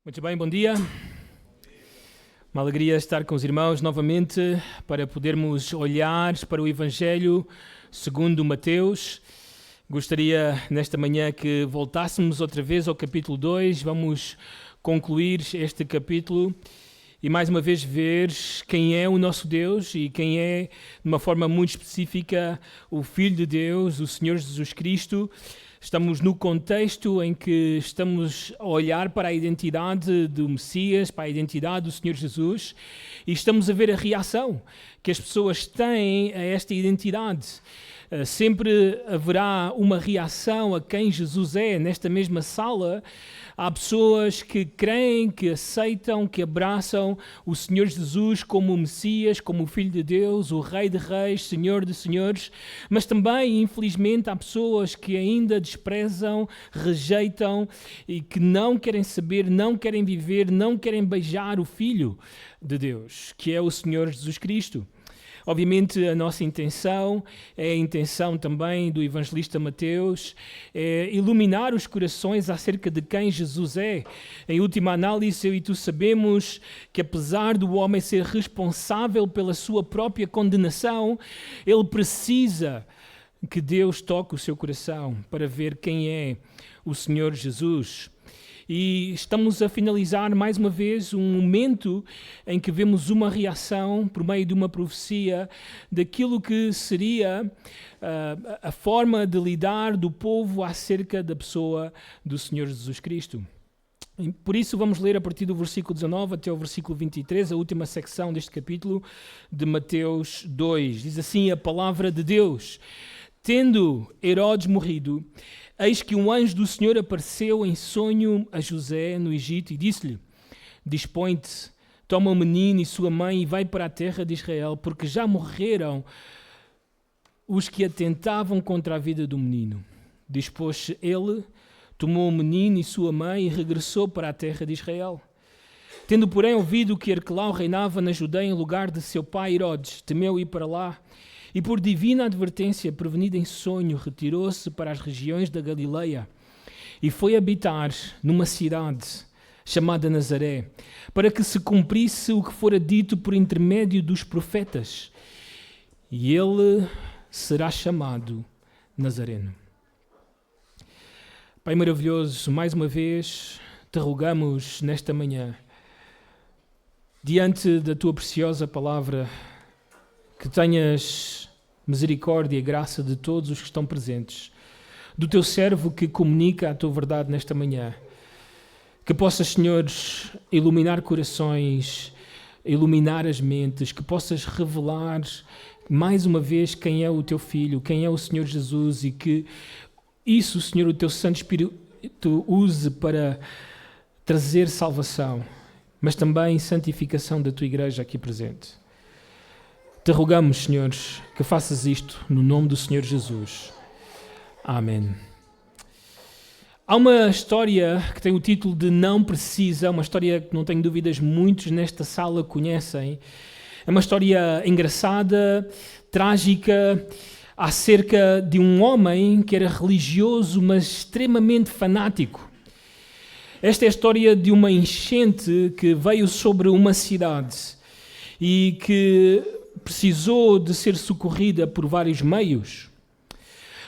Muito bem, bom dia. Uma alegria estar com os irmãos novamente para podermos olhar para o Evangelho segundo Mateus. Gostaria nesta manhã que voltássemos outra vez ao capítulo 2. Vamos concluir este capítulo e mais uma vez ver quem é o nosso Deus e quem é, de uma forma muito específica, o Filho de Deus, o Senhor Jesus Cristo. Estamos no contexto em que estamos a olhar para a identidade do Messias, para a identidade do Senhor Jesus, e estamos a ver a reação que as pessoas têm a esta identidade. Sempre haverá uma reação a quem Jesus é. Nesta mesma sala, há pessoas que creem, que aceitam, que abraçam o Senhor Jesus como o Messias, como o Filho de Deus, o Rei de Reis, Senhor de Senhores, mas também, infelizmente, há pessoas que ainda desprezam, rejeitam e que não querem saber, não querem viver, não querem beijar o Filho de Deus, que é o Senhor Jesus Cristo. Obviamente a nossa intenção, é a intenção também do evangelista Mateus, é iluminar os corações acerca de quem Jesus é. Em última análise, eu e tu sabemos que apesar do homem ser responsável pela sua própria condenação, ele precisa que Deus toque o seu coração para ver quem é o Senhor Jesus. E estamos a finalizar mais uma vez um momento em que vemos uma reação por meio de uma profecia daquilo que seria a forma de lidar do povo acerca da pessoa do Senhor Jesus Cristo. E por isso vamos ler a partir do versículo 19 até o versículo 23, a última secção deste capítulo de Mateus 2. Diz assim a palavra de Deus: Tendo Herodes morrido, eis que um anjo do Senhor apareceu em sonho a José no Egito e disse-lhe: Dispõe-te, toma o menino e sua mãe e vai para a terra de Israel, porque já morreram os que atentavam contra a vida do menino. Dispôs-se ele, tomou o menino e sua mãe e regressou para a terra de Israel. Tendo, porém, ouvido que Arquelau reinava na Judeia em lugar de seu pai Herodes, temeu ir para lá. E por divina advertência, prevenida em sonho, retirou-se para as regiões da Galileia e foi habitar numa cidade chamada Nazaré, para que se cumprisse o que fora dito por intermédio dos profetas. E ele será chamado Nazareno. Pai maravilhoso, mais uma vez te rogamos nesta manhã, diante da tua preciosa palavra, que tenhas misericórdia e graça de todos os que estão presentes, do teu servo que comunica a tua verdade nesta manhã, que possas, Senhor, iluminar corações, iluminar as mentes, que possas revelar mais uma vez quem é o teu Filho, quem é o Senhor Jesus, e que isso, Senhor, o teu Santo Espírito use para trazer salvação, mas também santificação da tua igreja aqui presente. Te rogamos, Senhor, que faças isto no nome do Senhor Jesus. Amém. Há uma história que tem o título de Não Precisa, uma história que não tenho dúvidas muitos nesta sala conhecem. É uma história engraçada, trágica, acerca de um homem que era religioso, mas extremamente fanático. Esta é a história de uma enchente que veio sobre uma cidade e que precisou de ser socorrida por vários meios.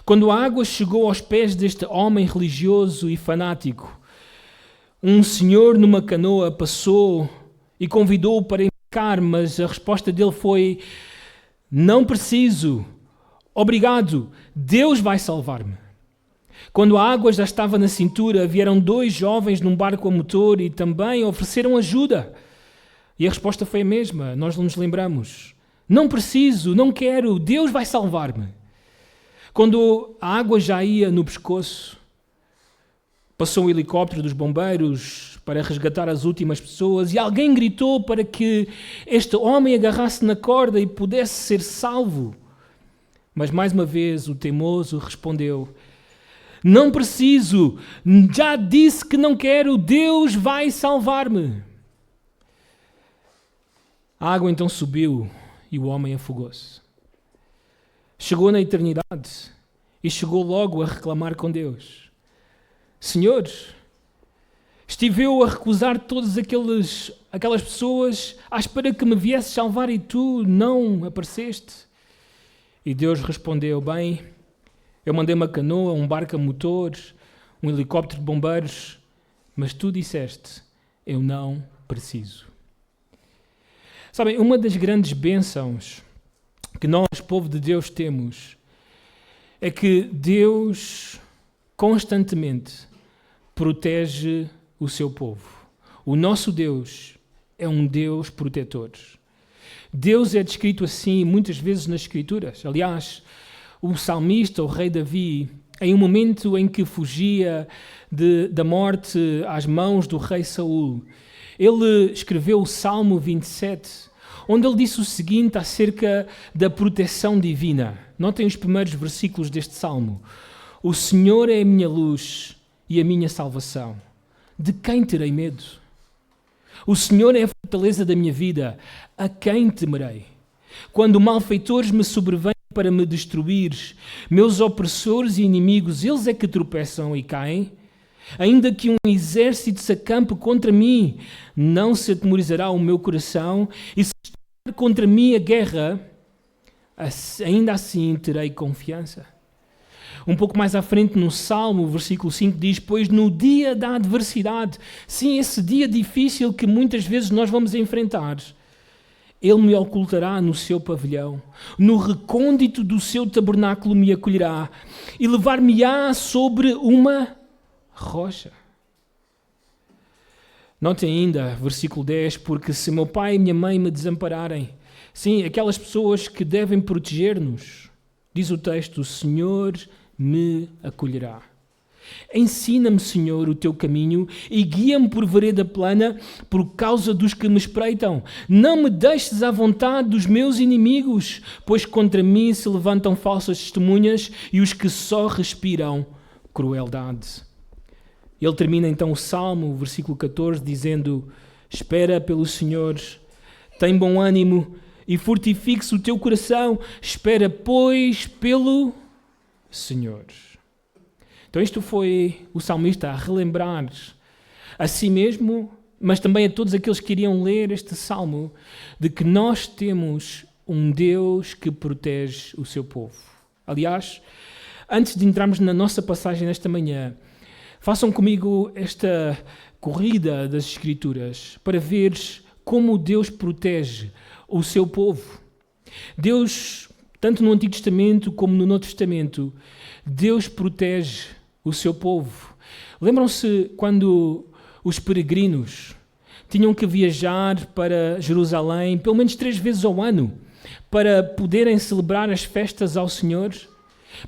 Quando a água chegou aos pés deste homem religioso e fanático, um senhor numa canoa passou e convidou-o para embarcar, mas a resposta dele foi: não preciso, obrigado, Deus vai salvar-me. Quando a água já estava na cintura, vieram dois jovens num barco a motor e também ofereceram ajuda. E a resposta foi a mesma, nós nos lembramos: não preciso, não quero, Deus vai salvar-me. Quando a água já ia no pescoço, passou um helicóptero dos bombeiros para resgatar as últimas pessoas e alguém gritou para que este homem agarrasse na corda e pudesse ser salvo. Mas mais uma vez o teimoso respondeu: não preciso, já disse que não quero, Deus vai salvar-me. A água então subiu e o homem afogou-se. Chegou na eternidade e chegou logo a reclamar com Deus: Senhor, Estive eu a recusar todas aquelas pessoas à espera que me viesse salvar e tu não apareceste? E Deus respondeu, bem, eu mandei uma canoa, um barco a motor, um helicóptero de bombeiros, mas tu disseste, eu não preciso. Sabem, uma das grandes bênçãos que nós, povo de Deus, temos é que Deus constantemente protege o seu povo. O nosso Deus é um Deus protetor. Deus é descrito assim muitas vezes nas Escrituras. Aliás, o salmista, o rei Davi, em um momento em que fugia da morte às mãos do rei Saul, ele escreveu o Salmo 27, onde ele disse o seguinte acerca da proteção divina. Notem os primeiros versículos deste Salmo. O Senhor é a minha luz e a minha salvação. De quem terei medo? O Senhor é a fortaleza da minha vida. A quem temerei? Quando malfeitores me sobrevêm para me destruir, meus opressores e inimigos, eles é que tropeçam e caem. Ainda que um exército se acampe contra mim, não se atemorizará o meu coração, e se estar contra mim a guerra, ainda assim terei confiança. Um pouco mais à frente no Salmo, o versículo 5 diz, pois no dia da adversidade, sim, esse dia difícil que muitas vezes nós vamos enfrentar, Ele me ocultará no seu pavilhão, no recôndito do seu tabernáculo me acolherá e levar-me-á sobre uma rocha. Notem ainda, versículo 10, porque se meu pai e minha mãe me desampararem, sim, aquelas pessoas que devem proteger-nos, diz o texto, o Senhor me acolherá. Ensina-me, Senhor, o teu caminho e guia-me por vereda plana por causa dos que me espreitam. Não me deixes à vontade dos meus inimigos, pois contra mim se levantam falsas testemunhas e os que só respiram crueldade. Ele termina então o Salmo, o versículo 14, dizendo, espera pelo Senhor, tem bom ânimo e fortifique-se o teu coração, espera, pois, pelo Senhor. Então isto foi o salmista a relembrar a si mesmo, mas também a todos aqueles que iriam ler este salmo, de que nós temos um Deus que protege o seu povo. Aliás, antes de entrarmos na nossa passagem nesta manhã, façam comigo esta corrida das Escrituras para ver como Deus protege o seu povo. Deus, tanto no Antigo Testamento como no Novo Testamento, Deus protege o seu povo. Lembram-se quando os peregrinos tinham que viajar para Jerusalém pelo menos 3 vezes ao ano para poderem celebrar as festas ao Senhor?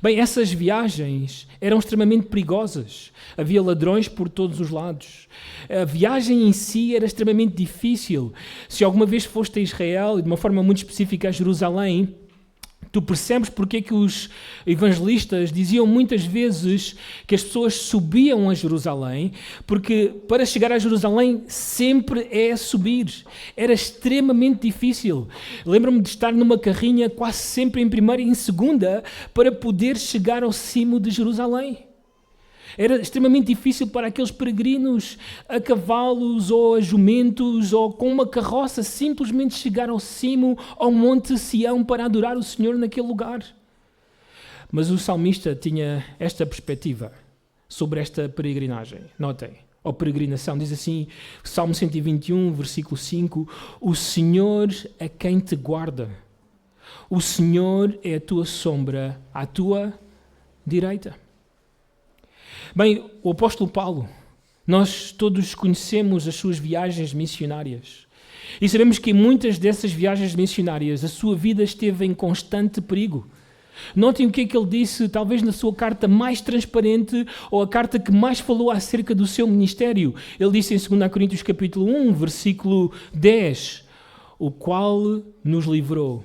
Bem, essas viagens eram extremamente perigosas. Havia ladrões por todos os lados. A viagem em si era extremamente difícil. Se alguma vez foste a Israel, e de uma forma muito específica a Jerusalém, tu percebes porque é que os evangelistas diziam muitas vezes que as pessoas subiam a Jerusalém, porque para chegar a Jerusalém sempre é subir. Era extremamente difícil. Lembro-me de estar numa carrinha quase sempre em primeira e em segunda para poder chegar ao cimo de Jerusalém. Era extremamente difícil para aqueles peregrinos a cavalos ou a jumentos ou com uma carroça simplesmente chegar ao cimo, ao Monte Sião para adorar o Senhor naquele lugar. Mas o salmista tinha esta perspectiva sobre esta peregrinagem. Notem, ou peregrinação, diz assim, Salmo 121, versículo 5, o Senhor é quem te guarda. O Senhor é a tua sombra à tua direita. Bem, o apóstolo Paulo, nós todos conhecemos as suas viagens missionárias e sabemos que em muitas dessas viagens missionárias a sua vida esteve em constante perigo. Notem o que é que ele disse, talvez na sua carta mais transparente ou a carta que mais falou acerca do seu ministério. Ele disse em 2 Coríntios capítulo 1, versículo 10, o qual nos livrou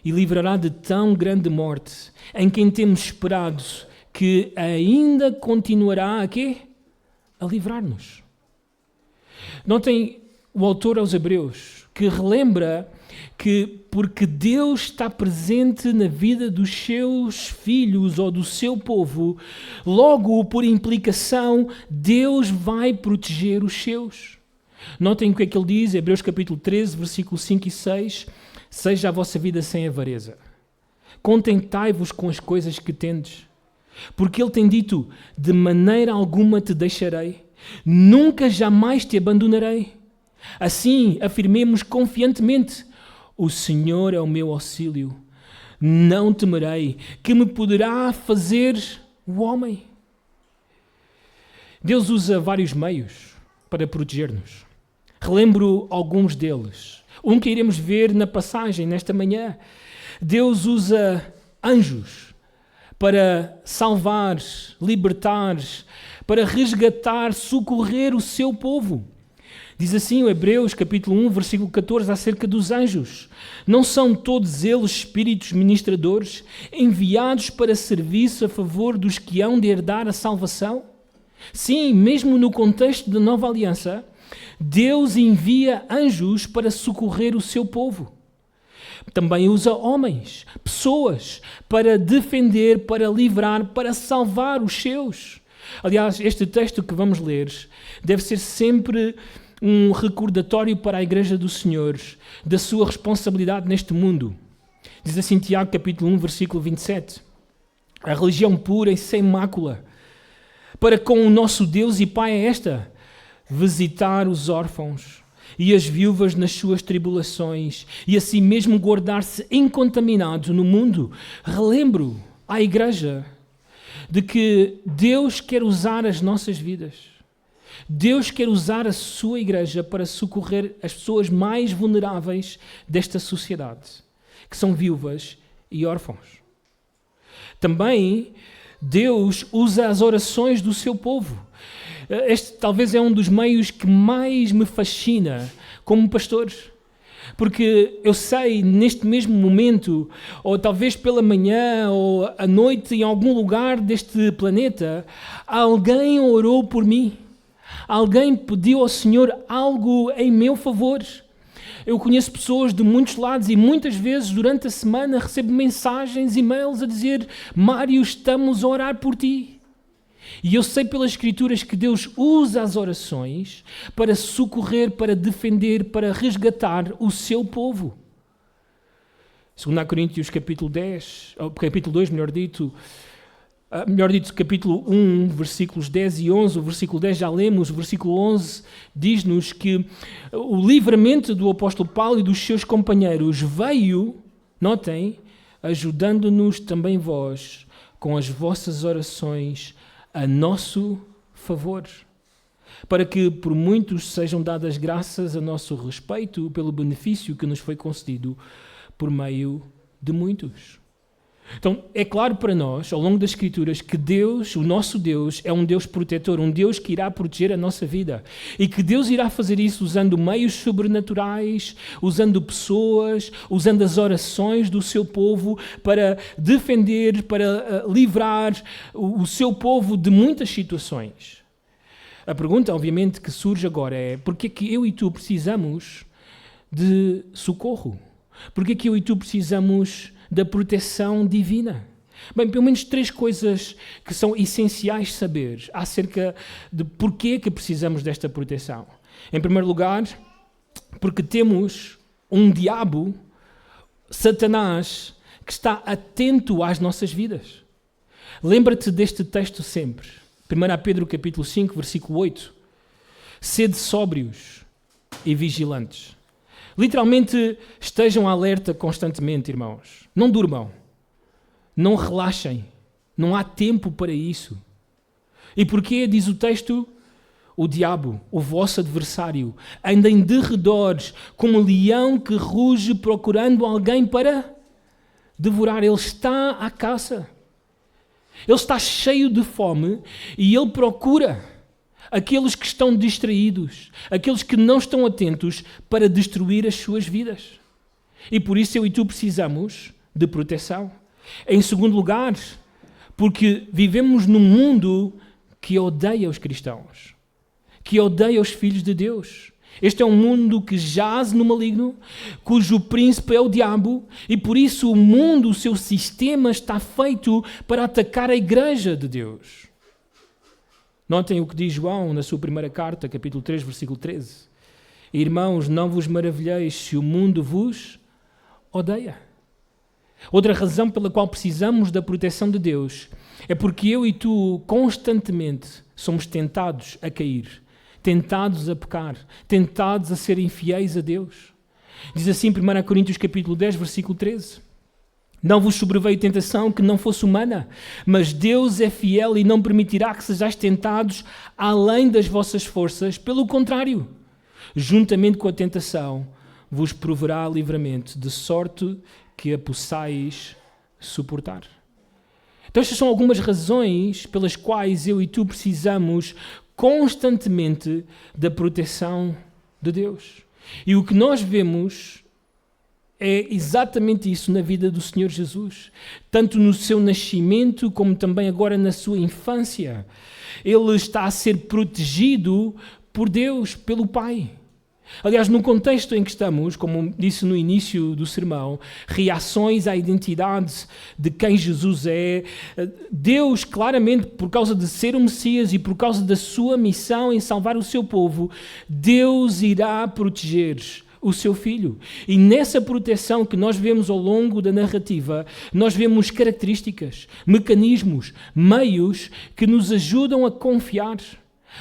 e livrará de tão grande morte, em quem temos esperado que ainda continuará a quê? A livrar-nos. Notem, o autor aos Hebreus, que relembra que porque Deus está presente na vida dos seus filhos ou do seu povo, logo, por implicação, Deus vai proteger os seus. Notem o que é que ele diz, Hebreus capítulo 13, versículos 5 e 6. Seja a vossa vida sem avareza. Contentai-vos com as coisas que tendes. Porque ele tem dito, de maneira alguma te deixarei, nunca jamais te abandonarei. Assim, afirmemos confiantemente, o Senhor é o meu auxílio. Não temerei, que me poderá fazer o homem. Deus usa vários meios para proteger-nos. Relembro alguns deles. Um que iremos ver na passagem nesta manhã. Deus usa anjos para salvar, libertar, para resgatar, socorrer o seu povo. Diz assim o Hebreus capítulo 1, versículo 14, acerca dos anjos. Não são todos eles espíritos ministradores, enviados para serviço a favor dos que hão de herdar a salvação? Sim, mesmo no contexto da nova aliança, Deus envia anjos para socorrer o seu povo. Também usa homens, pessoas, para defender, para livrar, para salvar os seus. Aliás, este texto que vamos ler deve ser sempre um recordatório para a Igreja do Senhor da sua responsabilidade neste mundo. Diz assim Tiago capítulo 1, versículo 27. A religião pura e sem mácula para com o nosso Deus e Pai é esta: visitar os órfãos e as viúvas nas suas tribulações e assim mesmo guardar-se incontaminado no mundo. Relembro à Igreja de que Deus quer usar as nossas vidas. Deus quer usar a sua Igreja para socorrer as pessoas mais vulneráveis desta sociedade, que são viúvas e órfãos. Também Deus usa as orações do seu povo. Este talvez é um dos meios que mais me fascina como pastor, porque eu sei neste mesmo momento, ou talvez pela manhã ou à noite em algum lugar deste planeta, alguém orou por mim, alguém pediu ao Senhor algo em meu favor. Eu conheço pessoas de muitos lados e muitas vezes durante a semana recebo mensagens, e-mails a dizer: Mário, estamos a orar por ti. E eu sei pelas Escrituras que Deus usa as orações para socorrer, para defender, para resgatar o seu povo. 2 Coríntios capítulo 10, capítulo 2, melhor dito, capítulo 1, versículos 10 e 11, o versículo 10 já lemos, o versículo 11 diz-nos que o livramento do apóstolo Paulo e dos seus companheiros veio, notem, ajudando-nos também vós, com as vossas orações, a nosso favor, para que por muitos sejam dadas graças a nosso respeito pelo benefício que nos foi concedido por meio de muitos. Então, é claro para nós, ao longo das Escrituras, que Deus, o nosso Deus, é um Deus protetor, um Deus que irá proteger a nossa vida. E que Deus irá fazer isso usando meios sobrenaturais, usando pessoas, usando as orações do seu povo para defender, para livrar o seu povo de muitas situações. A pergunta, obviamente, que surge agora é: porquê que eu e tu precisamos de socorro? Porquê que eu e tu precisamos da proteção divina? Bem, pelo menos 3 coisas que são essenciais saber acerca de porquê que precisamos desta proteção. Em primeiro lugar, porque temos um diabo, Satanás, que está atento às nossas vidas. Lembra-te deste texto sempre. 1 Pedro capítulo 5, versículo 8. Sede sóbrios e vigilantes. Literalmente, estejam alerta constantemente, irmãos. Não durmam. Não relaxem. Não há tempo para isso. E porquê, diz o texto, o diabo, o vosso adversário, anda em derredores como um leão que ruge procurando alguém para devorar. Ele está à caça. Ele está cheio de fome e ele procura aqueles que estão distraídos, aqueles que não estão atentos para destruir as suas vidas. E por isso eu e tu precisamos de proteção. Em segundo lugar, porque vivemos num mundo que odeia os cristãos, que odeia os filhos de Deus. Este é um mundo que jaz no maligno, cujo príncipe é o diabo, e por isso o mundo, o seu sistema, está feito para atacar a igreja de Deus. Notem o que diz João na sua primeira carta, capítulo 3, versículo 13. Irmãos, não vos maravilheis se o mundo vos odeia. Outra razão pela qual precisamos da proteção de Deus é porque eu e tu constantemente somos tentados a cair, tentados a pecar, tentados a ser infiéis a Deus. Diz assim 1 Coríntios capítulo 10, versículo 13. Não vos sobreveio tentação que não fosse humana, mas Deus é fiel e não permitirá que sejais tentados além das vossas forças. Pelo contrário, juntamente com a tentação, vos proverá livramento, de sorte que a possais suportar. Então estas são algumas razões pelas quais eu e tu precisamos constantemente da proteção de Deus. E o que nós vemos é exatamente isso na vida do Senhor Jesus, tanto no seu nascimento como também agora na sua infância. Ele está a ser protegido por Deus, pelo Pai. Aliás, no contexto em que estamos, como disse no início do sermão, reações à identidade de quem Jesus é, Deus claramente, por causa de ser o Messias e por causa da sua missão em salvar o seu povo, Deus irá proteger o seu filho. E nessa proteção que nós vemos ao longo da narrativa, nós vemos características, mecanismos, meios que nos ajudam a confiar,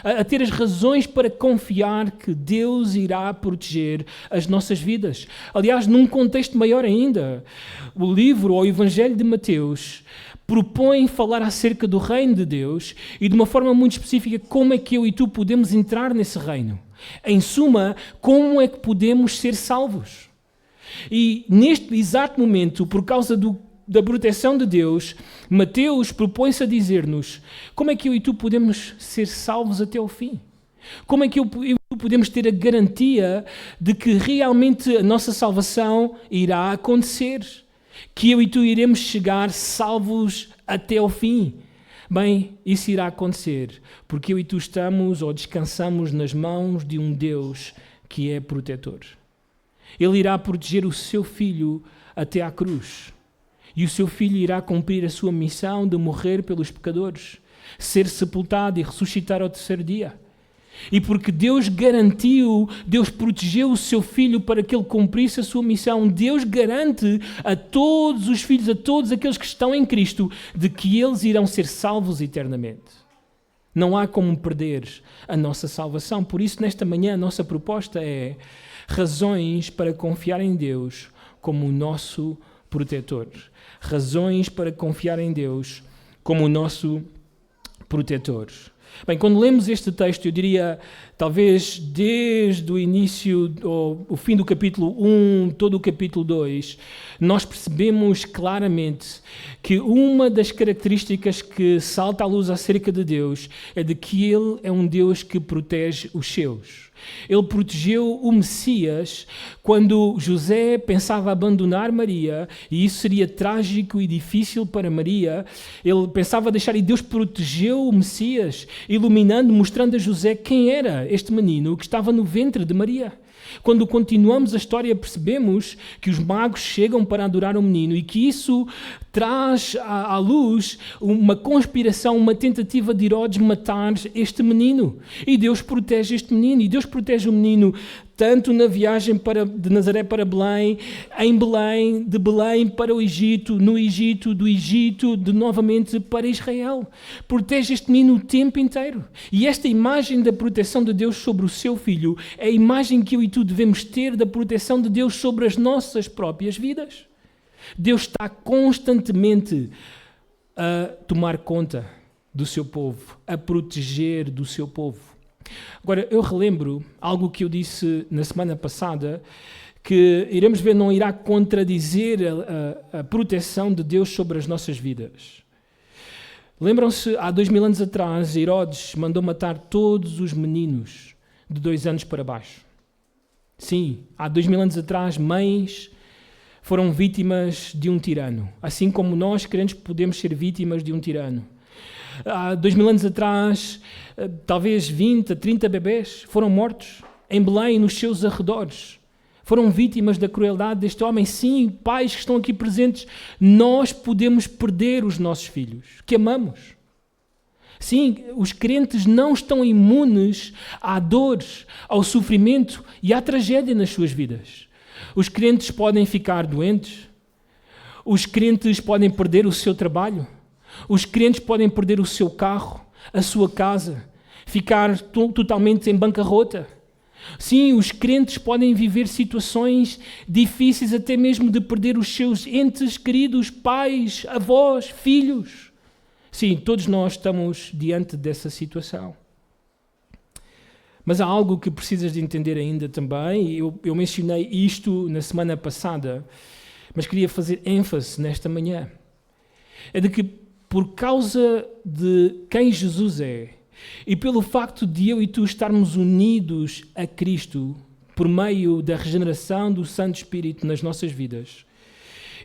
a ter as razões para confiar que Deus irá proteger as nossas vidas. Aliás, num contexto maior ainda, o livro ou o Evangelho de Mateus propõe falar acerca do reino de Deus e de uma forma muito específica como é que eu e tu podemos entrar nesse reino. Em suma, como é que podemos ser salvos? E neste exato momento, por causa da proteção de Deus, Mateus propõe-se a dizer-nos como é que eu e tu podemos ser salvos até ao fim. Como é que eu e tu podemos ter a garantia de que realmente a nossa salvação irá acontecer. Que eu e tu iremos chegar salvos até ao fim. Bem, isso irá acontecer porque eu e tu estamos ou descansamos nas mãos de um Deus que é protetor. Ele irá proteger o seu filho até à cruz. E o seu filho irá cumprir a sua missão de morrer pelos pecadores, ser sepultado e ressuscitar ao terceiro dia. E porque Deus garantiu, Deus protegeu o seu filho para que ele cumprisse a sua missão, Deus garante a todos os filhos, a todos aqueles que estão em Cristo, de que eles irão ser salvos eternamente. Não há como perder a nossa salvação. Por isso, nesta manhã, a nossa proposta é razões para confiar em Deus como o nosso protetor. Razões para confiar em Deus como o nosso protetor. Bem, quando lemos este texto, eu diria, talvez desde o início, ou o fim do capítulo 1, todo o capítulo 2, nós percebemos claramente que uma das características que salta à luz acerca de Deus é de que Ele é um Deus que protege os seus. Ele protegeu o Messias quando José pensava abandonar Maria, e isso seria trágico e difícil para Maria. Ele pensava deixar, e Deus protegeu o Messias, iluminando, mostrando a José quem era este menino que estava no ventre de Maria. Quando continuamos a história, percebemos que os magos chegam para adorar o menino e que isso traz à luz uma conspiração, uma tentativa de Herodes matar este menino. E Deus protege este menino, e Deus protege o menino tanto na viagem de Nazaré para Belém, em Belém, de Belém para o Egito, no Egito, do Egito, novamente para Israel. Protege este menino o tempo inteiro. E esta imagem da proteção de Deus sobre o seu filho é a imagem que eu e tu devemos ter da proteção de Deus sobre as nossas próprias vidas. Deus está constantemente a tomar conta do seu povo, a proteger do seu povo. Agora, eu relembro algo que eu disse na semana passada, que iremos ver não irá contradizer a proteção de Deus sobre as nossas vidas. Lembram-se, há 2000 anos atrás, Herodes mandou matar todos os meninos de 2 anos para baixo. Sim, há 2000 anos atrás, mães foram vítimas de um tirano, assim como nós, crentes, podemos ser vítimas de um tirano. Há 2000 anos atrás, talvez 20 a 30 bebés foram mortos em Belém e nos seus arredores foram vítimas da crueldade deste homem. Sim, pais que estão aqui presentes, nós podemos perder os nossos filhos, que amamos. Sim, os crentes não estão imunes à dor, ao sofrimento e à tragédia nas suas vidas. Os crentes podem ficar doentes, os crentes podem perder o seu trabalho, os crentes podem perder o seu carro, a sua casa, ficar totalmente em bancarrota. Sim, os crentes podem viver situações difíceis, até mesmo de perder os seus entes queridos, pais, avós, filhos. Sim, todos nós estamos diante dessa situação. Mas há algo que precisas de entender ainda também, eu mencionei isto na semana passada, mas queria fazer ênfase nesta manhã. É de que por causa de quem Jesus é, e pelo facto de eu e tu estarmos unidos a Cristo por meio da regeneração do Santo Espírito nas nossas vidas,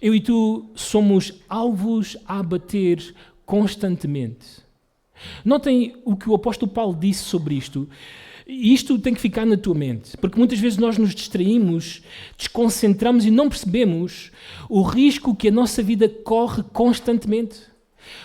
eu e tu somos alvos a abater constantemente. Notem o que o apóstolo Paulo disse sobre isto. Isto tem que ficar na tua mente, porque muitas vezes nós nos distraímos, desconcentramos e não percebemos o risco que a nossa vida corre constantemente.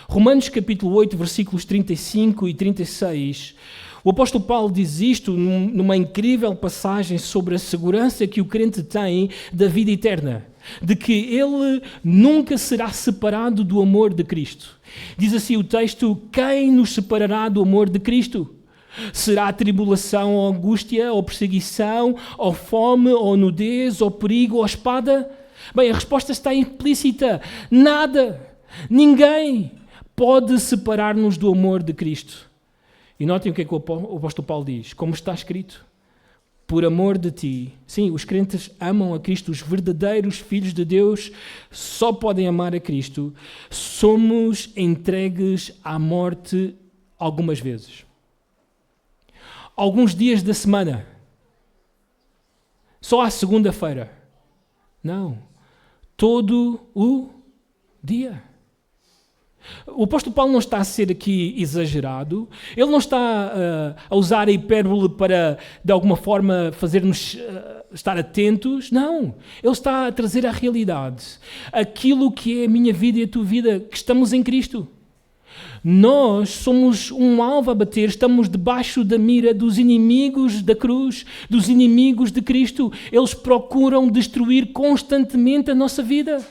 Romanos capítulo 8, versículos 35 e 36, o apóstolo Paulo diz isto numa incrível passagem sobre a segurança que o crente tem da vida eterna, de que ele nunca será separado do amor de Cristo. Diz assim o texto: quem nos separará do amor de Cristo? Será a tribulação, ou angústia, ou perseguição, ou fome, ou nudez, ou perigo, ou espada? Bem, a resposta está implícita: nada. Ninguém pode separar-nos do amor de Cristo. E notem o que é que o apóstolo Paulo diz: como está escrito, por amor de ti. Sim, os crentes amam a Cristo, os verdadeiros filhos de Deus só podem amar a Cristo. Somos entregues à morte algumas vezes. Alguns dias da semana. Só à segunda-feira. Não. Todo o dia. O apóstolo Paulo não está a ser aqui exagerado, ele não está a usar a hipérbole para, de alguma forma, fazer-nos estar atentos. Não, ele está a trazer à realidade aquilo que é a minha vida e a tua vida, que estamos em Cristo. Nós somos um alvo a bater, estamos debaixo da mira dos inimigos da cruz, dos inimigos de Cristo. Eles procuram destruir constantemente a nossa vida.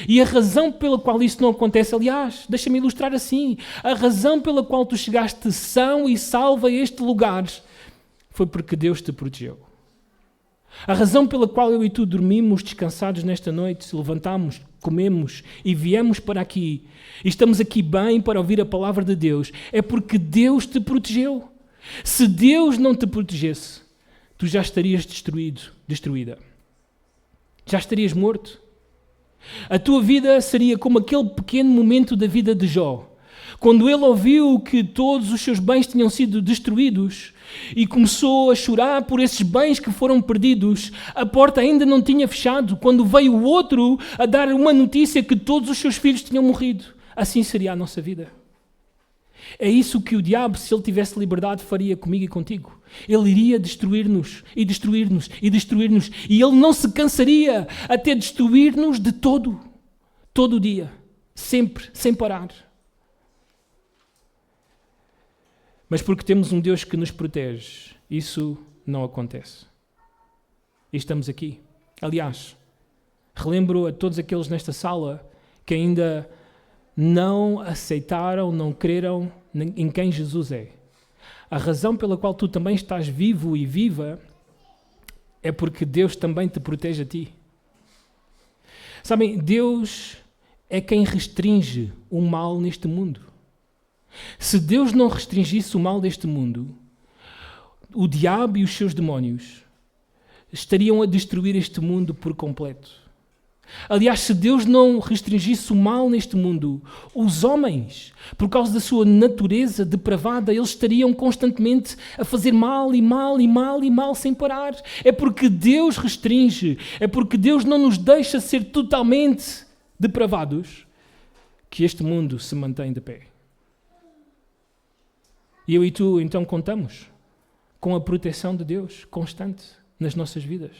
E a razão pela qual isso não acontece, aliás, deixa-me ilustrar assim, a razão pela qual tu chegaste são e salvo a este lugar foi porque Deus te protegeu. A razão pela qual eu e tu dormimos descansados nesta noite, levantamos, comemos e viemos para aqui, e estamos aqui bem para ouvir a palavra de Deus, é porque Deus te protegeu. Se Deus não te protegesse, tu já estarias destruída. Já estarias morto. A tua vida seria como aquele pequeno momento da vida de Jó, quando ele ouviu que todos os seus bens tinham sido destruídos e começou a chorar por esses bens que foram perdidos. A porta ainda não tinha fechado quando veio o outro a dar uma notícia que todos os seus filhos tinham morrido. Assim seria a nossa vida. É isso que o diabo, se ele tivesse liberdade, faria comigo e contigo. Ele iria destruir-nos e destruir-nos e destruir-nos, e ele não se cansaria até destruir-nos de todo o dia, sempre, sem parar. Mas porque temos um Deus que nos protege, isso não acontece. E estamos aqui. Aliás, relembro a todos aqueles nesta sala que ainda não aceitaram, não creram em quem Jesus é. A razão pela qual tu também estás vivo e viva é porque Deus também te protege a ti. Sabem, Deus é quem restringe o mal neste mundo. Se Deus não restringisse o mal deste mundo, o diabo e os seus demónios estariam a destruir este mundo por completo. Aliás, se Deus não restringisse o mal neste mundo, os homens, por causa da sua natureza depravada, eles estariam constantemente a fazer mal e mal e mal e mal sem parar. É porque Deus restringe, é porque Deus não nos deixa ser totalmente depravados, que este mundo se mantém de pé. E eu e tu, então, contamos com a proteção de Deus constante nas nossas vidas.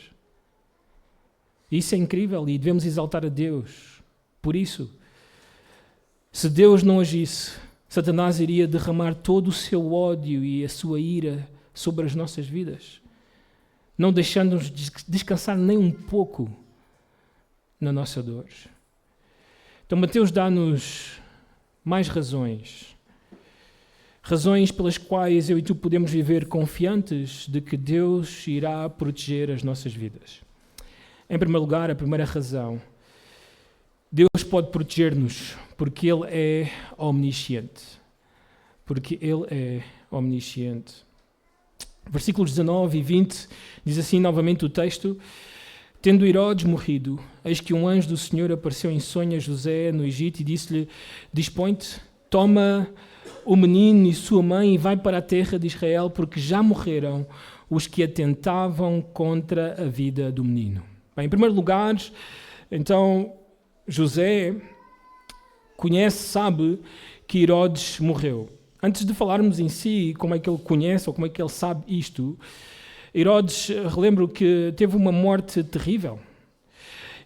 E isso é incrível e devemos exaltar a Deus por isso. Se Deus não agisse, Satanás iria derramar todo o seu ódio e a sua ira sobre as nossas vidas, não deixando-nos descansar nem um pouco na nossa dor. Então Mateus dá-nos mais razões pelas quais eu e tu podemos viver confiantes de que Deus irá proteger as nossas vidas. Em primeiro lugar, a primeira razão: Deus pode proteger-nos porque Ele é omnisciente. Porque Ele é omnisciente. Versículos 19 e 20 diz assim novamente o texto: Tendo Herodes morrido, eis que um anjo do Senhor apareceu em sonho a José no Egito e disse-lhe: Dispõe-te, toma o menino e sua mãe e vai para a terra de Israel, porque já morreram os que atentavam contra a vida do menino. Bem, em primeiro lugar, então, José sabe que Herodes morreu. Antes de falarmos em si como é que ele conhece ou como é que ele sabe isto, Herodes, relembro que teve uma morte terrível.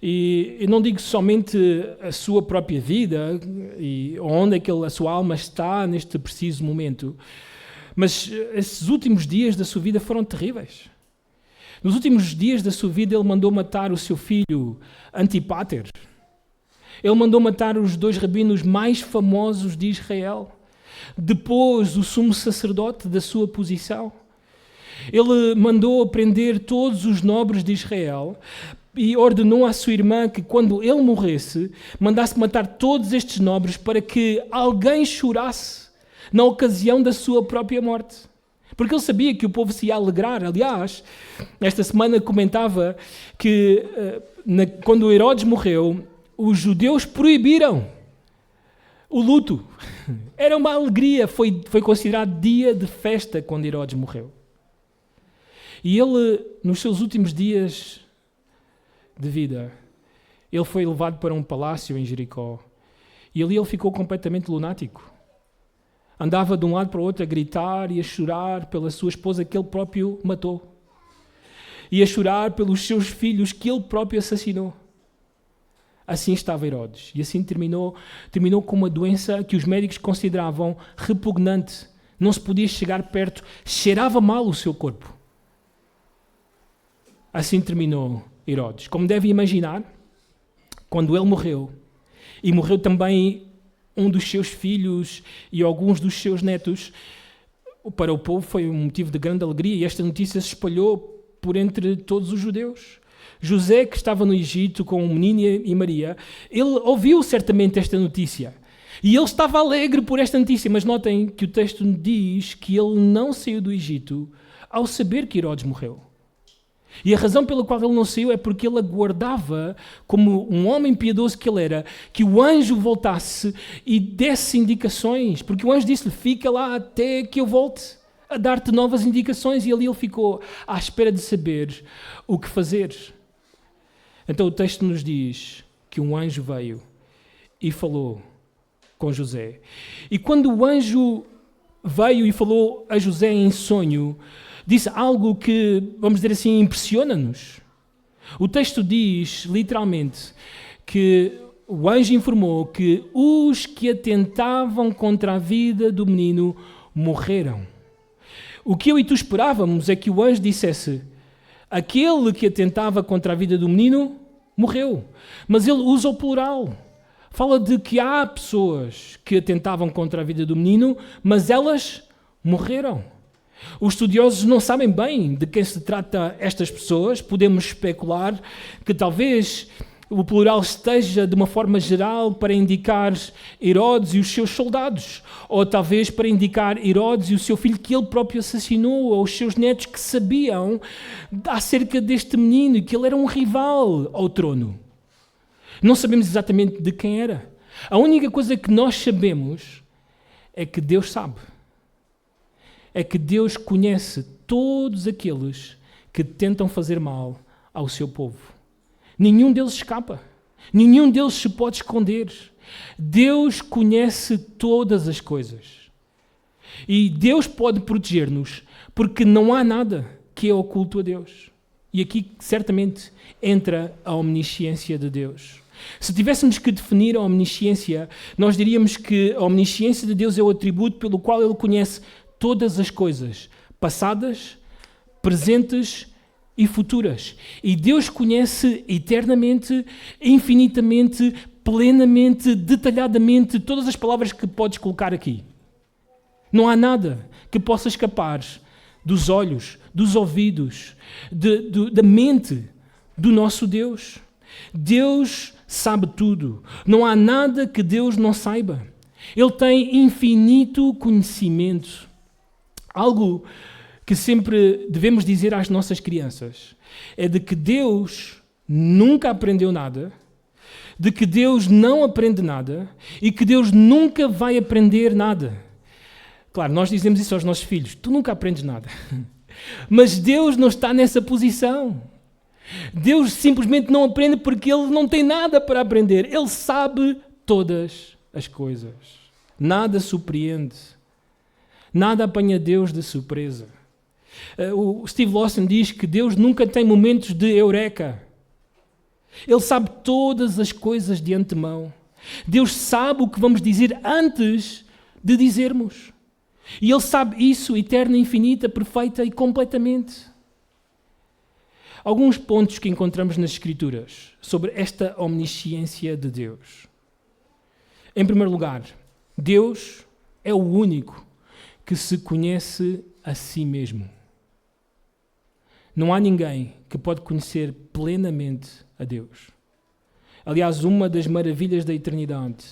E eu não digo somente a sua própria vida e onde é que a sua alma está neste preciso momento, mas esses últimos dias da sua vida foram terríveis. Nos últimos dias da sua vida ele mandou matar o seu filho Antipater. Ele mandou matar os 2 rabinos mais famosos de Israel. Depois, o sumo sacerdote da sua posição. Ele mandou prender todos os nobres de Israel e ordenou à sua irmã que, quando ele morresse, mandasse matar todos estes nobres para que alguém chorasse na ocasião da sua própria morte. Porque ele sabia que o povo se ia alegrar. Aliás, esta semana comentava que quando Herodes morreu, os judeus proibiram o luto. Era uma alegria, foi considerado dia de festa quando Herodes morreu. E ele, nos seus últimos dias de vida, ele foi levado para um palácio em Jericó. E ali ele ficou completamente lunático. Andava de um lado para o outro a gritar e a chorar pela sua esposa que ele próprio matou. E a chorar pelos seus filhos que ele próprio assassinou. Assim estava Herodes. E assim terminou com uma doença que os médicos consideravam repugnante. Não se podia chegar perto. Cheirava mal o seu corpo. Assim terminou Herodes. Como deve imaginar, quando ele morreu, e morreu também um dos seus filhos e alguns dos seus netos, para o povo foi um motivo de grande alegria e esta notícia se espalhou por entre todos os judeus. José, que estava no Egito com o menino e Maria, ele ouviu certamente esta notícia e ele estava alegre por esta notícia, mas notem que o texto diz que ele não saiu do Egito ao saber que Herodes morreu. E a razão pela qual ele não saiu é porque ele aguardava, como um homem piedoso que ele era, que o anjo voltasse e desse indicações. Porque o anjo disse-lhe: fica lá até que eu volte a dar-te novas indicações. E ali ele ficou à espera de saber o que fazer. Então o texto nos diz que um anjo veio e falou com José. E quando o anjo veio e falou a José em sonho, disse algo que, vamos dizer assim, impressiona-nos. O texto diz, literalmente, que o anjo informou que os que atentavam contra a vida do menino morreram. O que eu e tu esperávamos é que o anjo dissesse: aquele que atentava contra a vida do menino morreu. Mas ele usa o plural. Fala de que há pessoas que atentavam contra a vida do menino, mas elas morreram. Os estudiosos não sabem bem de quem se trata estas pessoas. Podemos especular que talvez o plural esteja de uma forma geral para indicar Herodes e os seus soldados, ou talvez para indicar Herodes e o seu filho que ele próprio assassinou, ou os seus netos que sabiam acerca deste menino e que ele era um rival ao trono. Não sabemos exatamente de quem era. A única coisa que nós sabemos é que Deus sabe. É que Deus conhece todos aqueles que tentam fazer mal ao seu povo. Nenhum deles escapa. Nenhum deles se pode esconder. Deus conhece todas as coisas. E Deus pode proteger-nos Porque não há nada que é oculto a Deus. E aqui, certamente, entra a omnisciência de Deus. Se tivéssemos que definir a omnisciência, nós diríamos que a omnisciência de Deus é o atributo pelo qual Ele conhece todas as coisas, passadas, presentes e futuras. E Deus conhece eternamente, infinitamente, plenamente, detalhadamente todas as palavras que podes colocar aqui. Não há nada que possa escapar dos olhos, dos ouvidos, da mente do nosso Deus. Deus sabe tudo. Não há nada que Deus não saiba. Ele tem infinito conhecimento. Algo que sempre devemos dizer às nossas crianças é de que Deus nunca aprendeu nada, de que Deus não aprende nada e que Deus nunca vai aprender nada. Claro, nós dizemos isso aos nossos filhos. Tu nunca aprendes nada. Mas Deus não está nessa posição. Deus simplesmente não aprende porque Ele não tem nada para aprender. Ele sabe todas as coisas. Nada surpreende. Nada apanha Deus de surpresa. O Steve Lawson diz que Deus nunca tem momentos de eureka. Ele sabe todas as coisas de antemão. Deus sabe o que vamos dizer antes de dizermos. E Ele sabe isso, eterna, infinita, perfeita e completamente. Alguns pontos que encontramos nas Escrituras sobre esta omnisciência de Deus. Em primeiro lugar, Deus é o único que se conhece a si mesmo. Não há ninguém que pode conhecer plenamente a Deus. Aliás, uma das maravilhas da eternidade,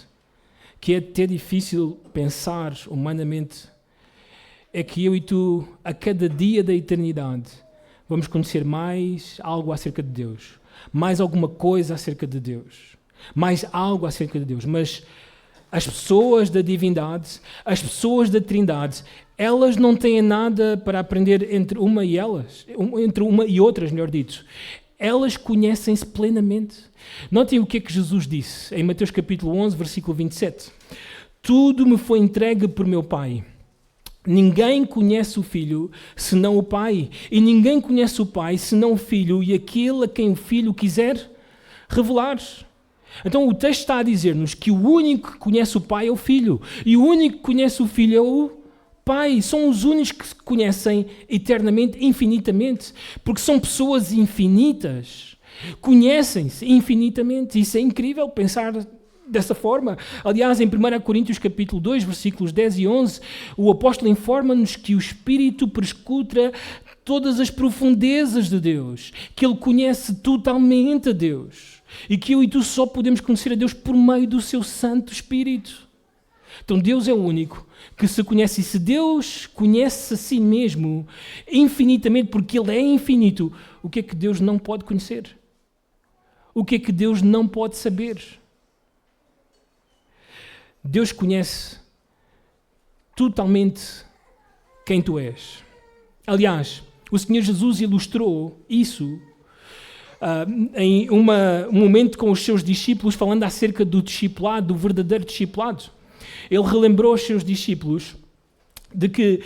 que é até difícil pensar humanamente, é que eu e tu, a cada dia da eternidade, vamos conhecer mais algo acerca de Deus, mais alguma coisa acerca de Deus, mais algo acerca de Deus. Mas as pessoas da divindade, as pessoas da Trindade, elas não têm nada para aprender entre uma e outras, melhor dito. Elas conhecem-se plenamente. Notem o que é que Jesus disse em Mateus capítulo 11, versículo 27. Tudo me foi entregue por meu Pai. Ninguém conhece o Filho senão o Pai, e ninguém conhece o Pai senão o Filho e aquele a quem o Filho quiser revelar. Então o texto está a dizer-nos que o único que conhece o Pai é o Filho, e o único que conhece o Filho é o Pai. São os únicos que se conhecem eternamente, infinitamente, porque são pessoas infinitas, conhecem-se infinitamente. Isso é incrível pensar dessa forma. Aliás, em 1 Coríntios capítulo 2, versículos 10 e 11, o apóstolo informa-nos que o Espírito perscruta todas as profundezas de Deus, que Ele conhece totalmente a Deus, e que eu e tu só podemos conhecer a Deus por meio do seu Santo Espírito. Então Deus é o único que se conhece, e se Deus conhece a si mesmo infinitamente, porque Ele é infinito, o que é que Deus não pode conhecer? O que é que Deus não pode saber? Deus conhece totalmente quem tu és. Aliás, o Senhor Jesus ilustrou isso em um momento com os seus discípulos, falando acerca do discipulado, do verdadeiro discipulado. Ele relembrou aos seus discípulos de que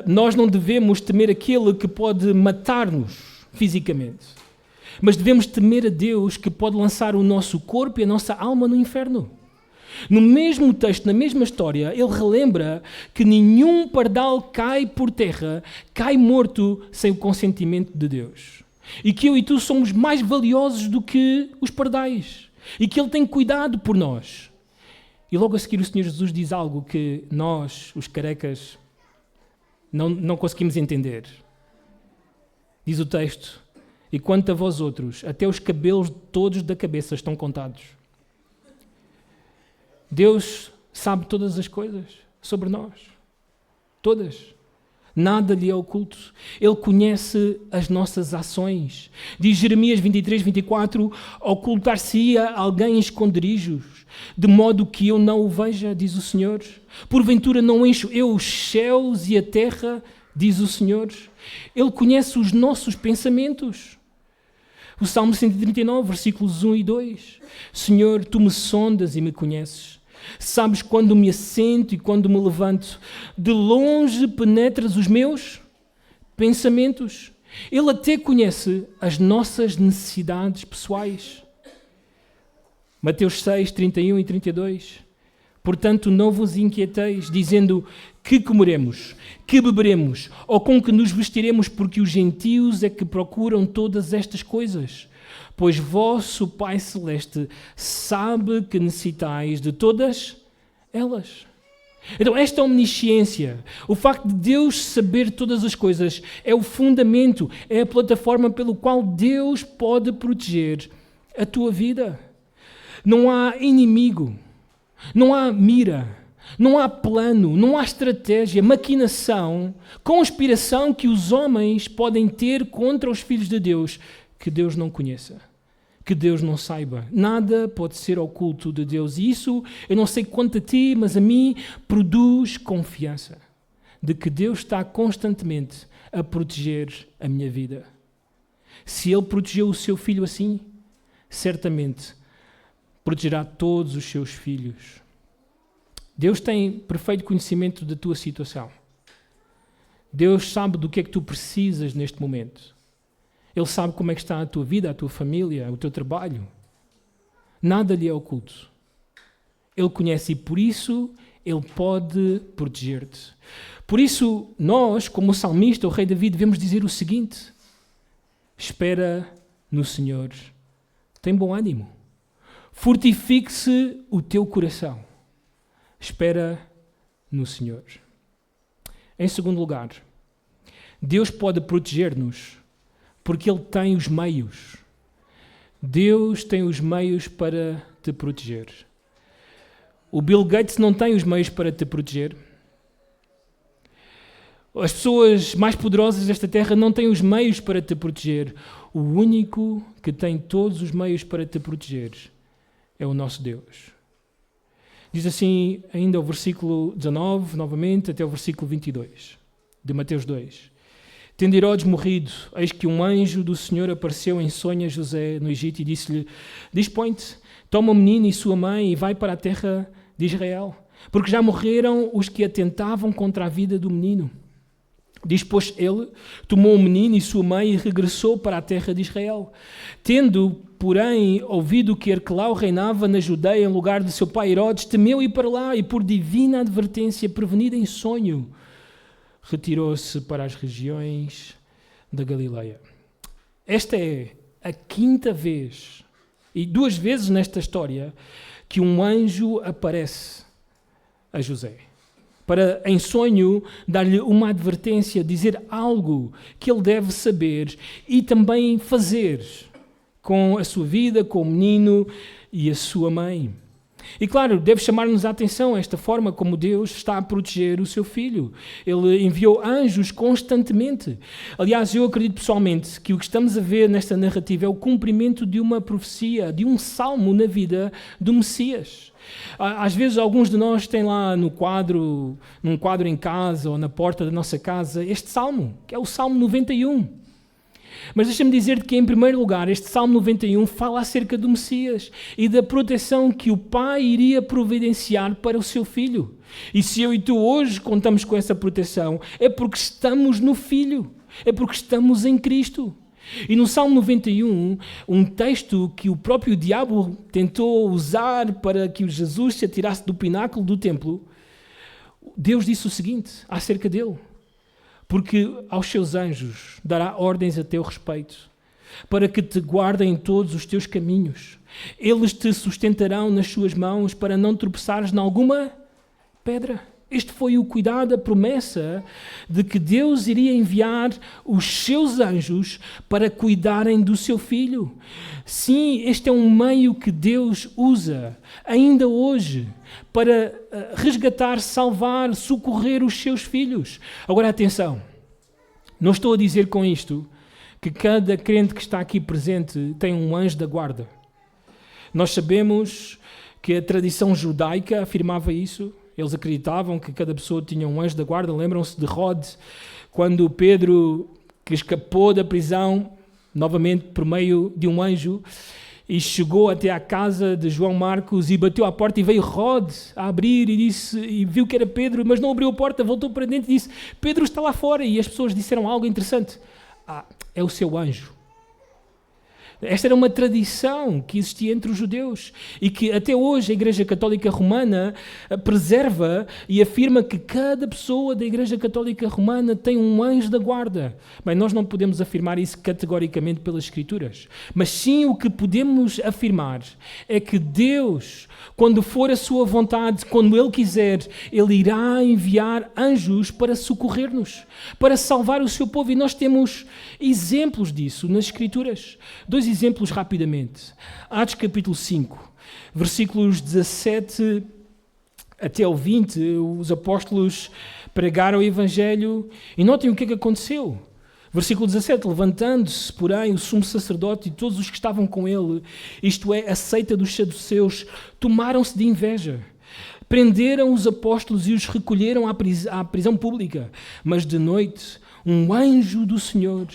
nós não devemos temer aquele que pode matar-nos fisicamente, mas devemos temer a Deus que pode lançar o nosso corpo e a nossa alma no inferno. No mesmo texto, na mesma história, ele relembra que nenhum pardal cai por terra, cai morto sem o consentimento de Deus. E que eu e tu somos mais valiosos do que os pardais. E que Ele tem cuidado por nós. E logo a seguir o Senhor Jesus diz algo que nós, os carecas, não conseguimos entender. Diz o texto: e quanto a vós outros, até os cabelos todos da cabeça estão contados. Deus sabe todas as coisas sobre nós. Todas. Nada lhe é oculto. Ele conhece as nossas ações. Diz Jeremias 23, 24, ocultar-se-ia alguém em esconderijos, de modo que eu não o veja, diz o Senhor. Porventura não encho eu os céus e a terra, diz o Senhor. Ele conhece os nossos pensamentos. O Salmo 139, versículos 1 e 2. Senhor, tu me sondas e me conheces. Sabes quando me assento e quando me levanto. De longe penetras os meus pensamentos. Ele até conhece as nossas necessidades pessoais. Mateus 6, 31 e 32. Portanto, não vos inquieteis, dizendo que comeremos, que beberemos, ou com que nos vestiremos, porque os gentios é que procuram todas estas coisas. Pois vosso Pai Celeste sabe que necessitais de todas elas. Então, esta omnisciência, o facto de Deus saber todas as coisas, é o fundamento, é a plataforma pelo qual Deus pode proteger a tua vida. Não há inimigo, não há mira, não há plano, não há estratégia, maquinação, conspiração que os homens podem ter contra os filhos de Deus que Deus não conheça, que Deus não saiba. Nada pode ser oculto de Deus. E isso, eu não sei quanto a ti, mas a mim produz confiança de que Deus está constantemente a proteger a minha vida. Se Ele protegeu o seu filho assim, certamente protegerá todos os seus filhos. Deus tem perfeito conhecimento da tua situação. Deus sabe do que é que tu precisas neste momento. Ele sabe como é que está a tua vida, a tua família, o teu trabalho. Nada lhe é oculto. Ele conhece e por isso Ele pode proteger-te. Por isso nós, como o salmista, o rei Davi, devemos dizer o seguinte: espera no Senhor. Tem bom ânimo. Fortifique-se o teu coração. Espera no Senhor. Em segundo lugar, Deus pode proteger-nos porque Ele tem os meios. Deus tem os meios para te proteger. O Bill Gates não tem os meios para te proteger. As pessoas mais poderosas desta terra não têm os meios para te proteger. O único que tem todos os meios para te proteger é o nosso Deus. Diz assim ainda o versículo 19, novamente, até o versículo 22, de Mateus 2. Tendo Herodes morrido, eis que um anjo do Senhor apareceu em sonho a José no Egito e disse-lhe: dispõe-te, toma o menino e sua mãe e vai para a terra de Israel, porque já morreram os que atentavam contra a vida do menino. Dispôs ele, tomou o menino e sua mãe e regressou para a terra de Israel. Tendo, porém, ouvido que Arquelau reinava na Judeia em lugar de seu pai Herodes, temeu ir para lá e, por divina advertência, prevenida em sonho, retirou-se para as regiões da Galileia. Esta é a quinta vez, e 2 vezes nesta história, que um anjo aparece a José, para, em sonho, dar-lhe uma advertência, dizer algo que ele deve saber e também fazer com a sua vida, com o menino e a sua mãe. E claro, deve chamar-nos a atenção esta forma como Deus está a proteger o seu filho. Ele enviou anjos constantemente. Aliás, eu acredito pessoalmente que o que estamos a ver nesta narrativa é o cumprimento de uma profecia, de um salmo na vida do Messias. Às vezes alguns de nós têm lá num quadro em casa ou na porta da nossa casa este salmo, que é o Salmo 91. Mas deixa-me dizer-te que, em primeiro lugar, este Salmo 91 fala acerca do Messias e da proteção que o Pai iria providenciar para o seu Filho. E se eu e tu hoje contamos com essa proteção, é porque estamos no Filho, é porque estamos em Cristo. E no Salmo 91, um texto que o próprio diabo tentou usar para que o Jesus se atirasse do pináculo do templo, Deus disse o seguinte acerca dele: porque aos seus anjos dará ordens a teu respeito, para que te guardem em todos os teus caminhos. Eles te sustentarão nas suas mãos, para não tropeçares em alguma pedra. Este foi o cuidado, a promessa de que Deus iria enviar os seus anjos para cuidarem do seu filho. Sim, este é um meio que Deus usa, ainda hoje, para resgatar, salvar, socorrer os seus filhos. Agora, atenção, não estou a dizer com isto que cada crente que está aqui presente tem um anjo da guarda. Nós sabemos que a tradição judaica afirmava isso. Eles acreditavam que cada pessoa tinha um anjo da guarda. Lembram-se de Rod, quando Pedro, que escapou da prisão, novamente por meio de um anjo, e chegou até à casa de João Marcos e bateu à porta e veio Rod a abrir e disse, e viu que era Pedro, mas não abriu a porta, voltou para dentro e disse, Pedro está lá fora. E as pessoas disseram algo interessante. É o seu anjo. Esta era uma tradição que existia entre os judeus e que até hoje a Igreja Católica Romana preserva e afirma que cada pessoa da Igreja Católica Romana tem um anjo da guarda. Bem, nós não podemos afirmar isso categoricamente pelas Escrituras, mas sim o que podemos afirmar é que Deus, quando for a sua vontade, quando Ele quiser, Ele irá enviar anjos para socorrer-nos, para salvar o seu povo, e nós temos exemplos disso nas Escrituras. 2 exemplos rapidamente. Atos capítulo 5, versículos 17 até ao 20, os apóstolos pregaram o Evangelho e notem o que é que aconteceu. Versículo 17, levantando-se, porém, o sumo sacerdote e todos os que estavam com ele, isto é, a seita dos saduceus, tomaram-se de inveja. Prenderam os apóstolos e os recolheram à prisão pública. Mas de noite, um anjo do Senhor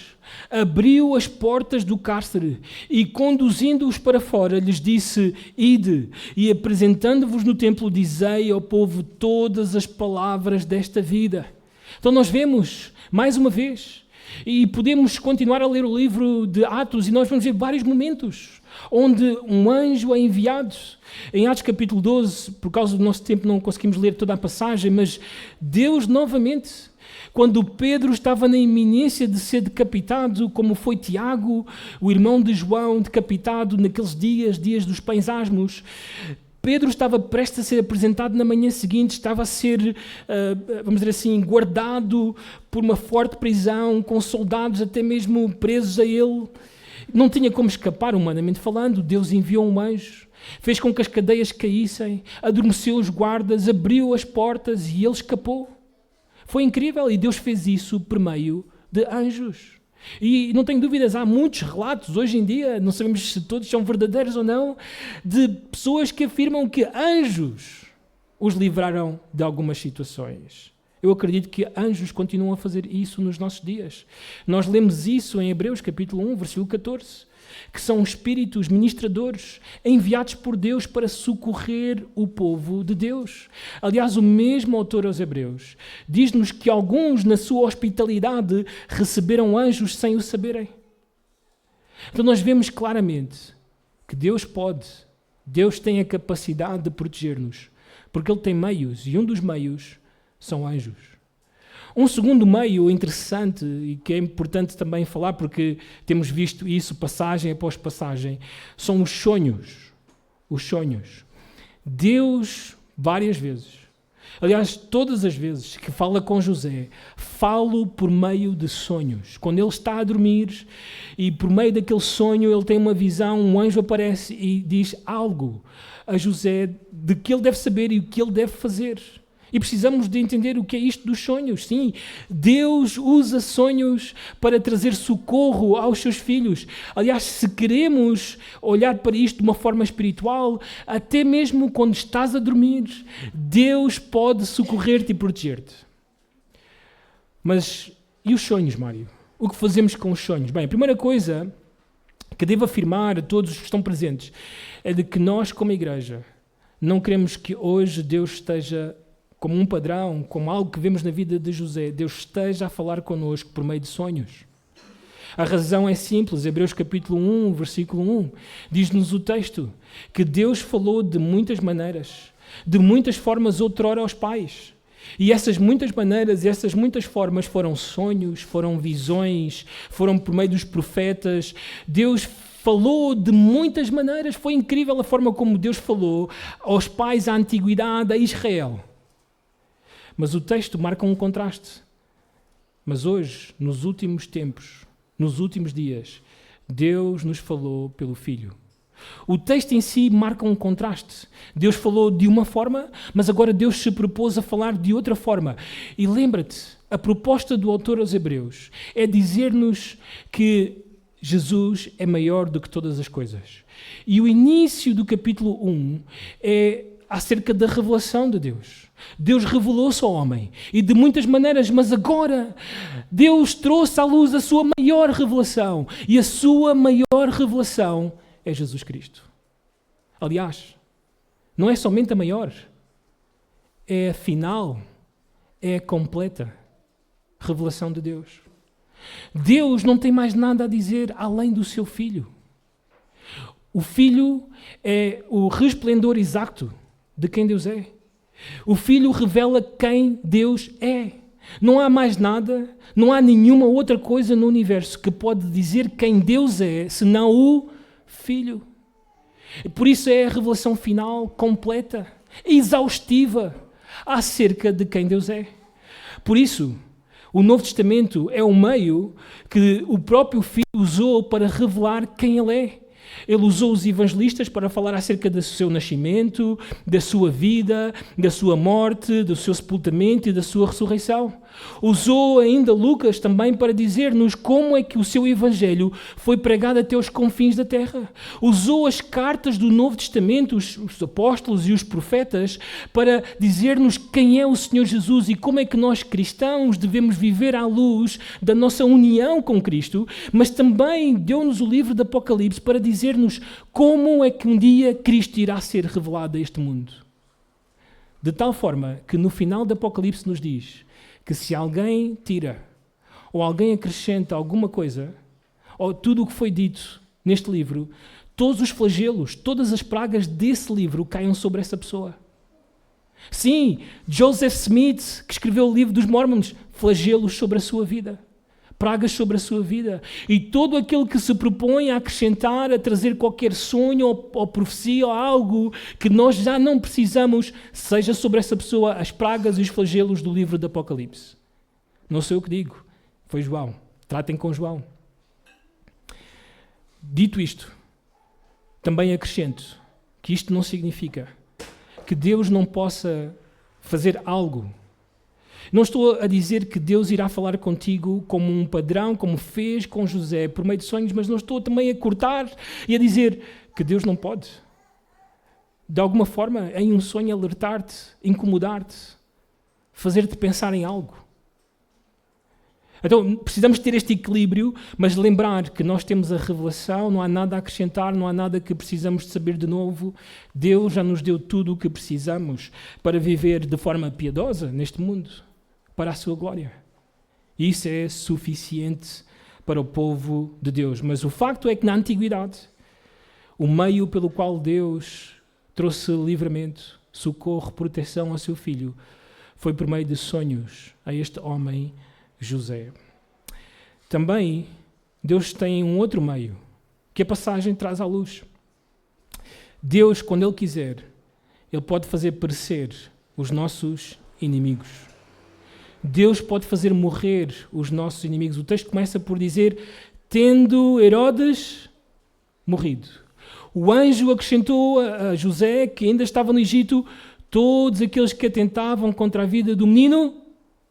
abriu as portas do cárcere e, conduzindo-os para fora, lhes disse, ide, e apresentando-vos no templo, dizei ao povo todas as palavras desta vida. Então nós vemos, mais uma vez, e podemos continuar a ler o livro de Atos, e nós vamos ver vários momentos onde um anjo é enviado. Em Atos capítulo 12, por causa do nosso tempo não conseguimos ler toda a passagem, mas Deus novamente, quando Pedro estava na iminência de ser decapitado, como foi Tiago, o irmão de João, decapitado naqueles dias dos pães asmos, Pedro estava prestes a ser apresentado na manhã seguinte, estava a ser, vamos dizer assim, guardado por uma forte prisão, com soldados até mesmo presos a ele. Não tinha como escapar, humanamente falando. Deus enviou um anjo, fez com que as cadeias caíssem, adormeceu os guardas, abriu as portas e ele escapou. Foi incrível, e Deus fez isso por meio de anjos. E não tenho dúvidas, há muitos relatos hoje em dia, não sabemos se todos são verdadeiros ou não, de pessoas que afirmam que anjos os livraram de algumas situações. Eu acredito que anjos continuam a fazer isso nos nossos dias. Nós lemos isso em Hebreus capítulo 1, versículo 14, que são espíritos ministradores enviados por Deus para socorrer o povo de Deus. Aliás, o mesmo autor aos Hebreus diz-nos que alguns, na sua hospitalidade, receberam anjos sem o saberem. Então nós vemos claramente que Deus tem a capacidade de proteger-nos, porque Ele tem meios, e um dos meios são anjos. Um segundo meio interessante e que é importante também falar, porque temos visto isso passagem após passagem, são os sonhos. Os sonhos. Deus, várias vezes, aliás, todas as vezes que fala com José, fala por meio de sonhos. Quando ele está a dormir e por meio daquele sonho ele tem uma visão, um anjo aparece e diz algo a José de que ele deve saber e o que ele deve fazer. E precisamos de entender o que é isto dos sonhos. Sim, Deus usa sonhos para trazer socorro aos seus filhos. Aliás, se queremos olhar para isto de uma forma espiritual, até mesmo quando estás a dormir, Deus pode socorrer-te e proteger-te. Mas e os sonhos, Mário? O que fazemos com os sonhos? Bem, a primeira coisa que devo afirmar a todos os que estão presentes é de que nós, como igreja, não queremos que hoje Deus esteja como um padrão, como algo que vemos na vida de José, Deus esteja a falar connosco por meio de sonhos. A razão é simples. Hebreus capítulo 1, versículo 1, diz-nos o texto que Deus falou de muitas maneiras, de muitas formas outrora aos pais. E essas muitas maneiras, essas muitas formas foram sonhos, foram visões, foram por meio dos profetas. Deus falou de muitas maneiras. Foi incrível a forma como Deus falou aos pais, à antiguidade, a Israel. Mas o texto marca um contraste. Mas hoje, nos últimos tempos, nos últimos dias, Deus nos falou pelo Filho. O texto em si marca um contraste. Deus falou de uma forma, mas agora Deus se propôs a falar de outra forma. E lembra-te, a proposta do autor aos Hebreus é dizer-nos que Jesus é maior do que todas as coisas. E o início do capítulo 1 é acerca da revelação de Deus. Deus revelou-se ao homem e de muitas maneiras, mas agora Deus trouxe à luz a sua maior revelação, e a sua maior revelação é Jesus Cristo. Aliás, não é somente a maior, é a final, é a completa revelação de Deus. Deus não tem mais nada a dizer além do seu Filho. O Filho é o resplendor exato de quem Deus é. O Filho revela quem Deus é. Não há mais nada, não há nenhuma outra coisa no universo que pode dizer quem Deus é, senão o Filho. Por isso é a revelação final, completa, exaustiva, acerca de quem Deus é. Por isso, o Novo Testamento é o meio que o próprio Filho usou para revelar quem Ele é. Ele usou os evangelistas para falar acerca do seu nascimento, da sua vida, da sua morte, do seu sepultamento e da sua ressurreição. Usou ainda Lucas também para dizer-nos como é que o seu evangelho foi pregado até os confins da terra. Usou as cartas do Novo Testamento, os apóstolos e os profetas, para dizer-nos quem é o Senhor Jesus e como é que nós cristãos devemos viver à luz da nossa união com Cristo, mas também deu-nos o livro do Apocalipse para dizer-nos como é que um dia Cristo irá ser revelado a este mundo. De tal forma que no final do Apocalipse nos diz que se alguém tira ou alguém acrescenta alguma coisa, ou tudo o que foi dito neste livro, todos os flagelos, todas as pragas desse livro caiam sobre essa pessoa. Sim, Joseph Smith, que escreveu o livro dos Mormons, flagelos sobre a sua vida, pragas sobre a sua vida. E todo aquele que se propõe a acrescentar, a trazer qualquer sonho ou profecia ou algo que nós já não precisamos, seja sobre essa pessoa as pragas e os flagelos do livro do Apocalipse. Não sou eu que digo, foi João. Tratem com João. Dito isto, também acrescento que isto não significa que Deus não possa fazer algo. Não estou a dizer que Deus irá falar contigo como um padrão, como fez com José, por meio de sonhos, mas não estou também a cortar e a dizer que Deus não pode. De alguma forma, em um sonho, alertar-te, incomodar-te, fazer-te pensar em algo. Então, precisamos ter este equilíbrio, mas lembrar que nós temos a revelação, não há nada a acrescentar, não há nada que precisamos de saber de novo. Deus já nos deu tudo o que precisamos para viver de forma piedosa neste mundo, para a sua glória. Isso é suficiente para o povo de Deus. Mas o facto é que na antiguidade, o meio pelo qual Deus trouxe livramento, socorro, proteção ao seu filho, foi por meio de sonhos a este homem José. Também Deus tem um outro meio, que a passagem traz à luz. Deus, quando Ele quiser, Ele pode fazer perecer os nossos inimigos. Deus pode fazer morrer os nossos inimigos. O texto começa por dizer, tendo Herodes morrido. O anjo acrescentou a José, que ainda estava no Egito, todos aqueles que atentavam contra a vida do menino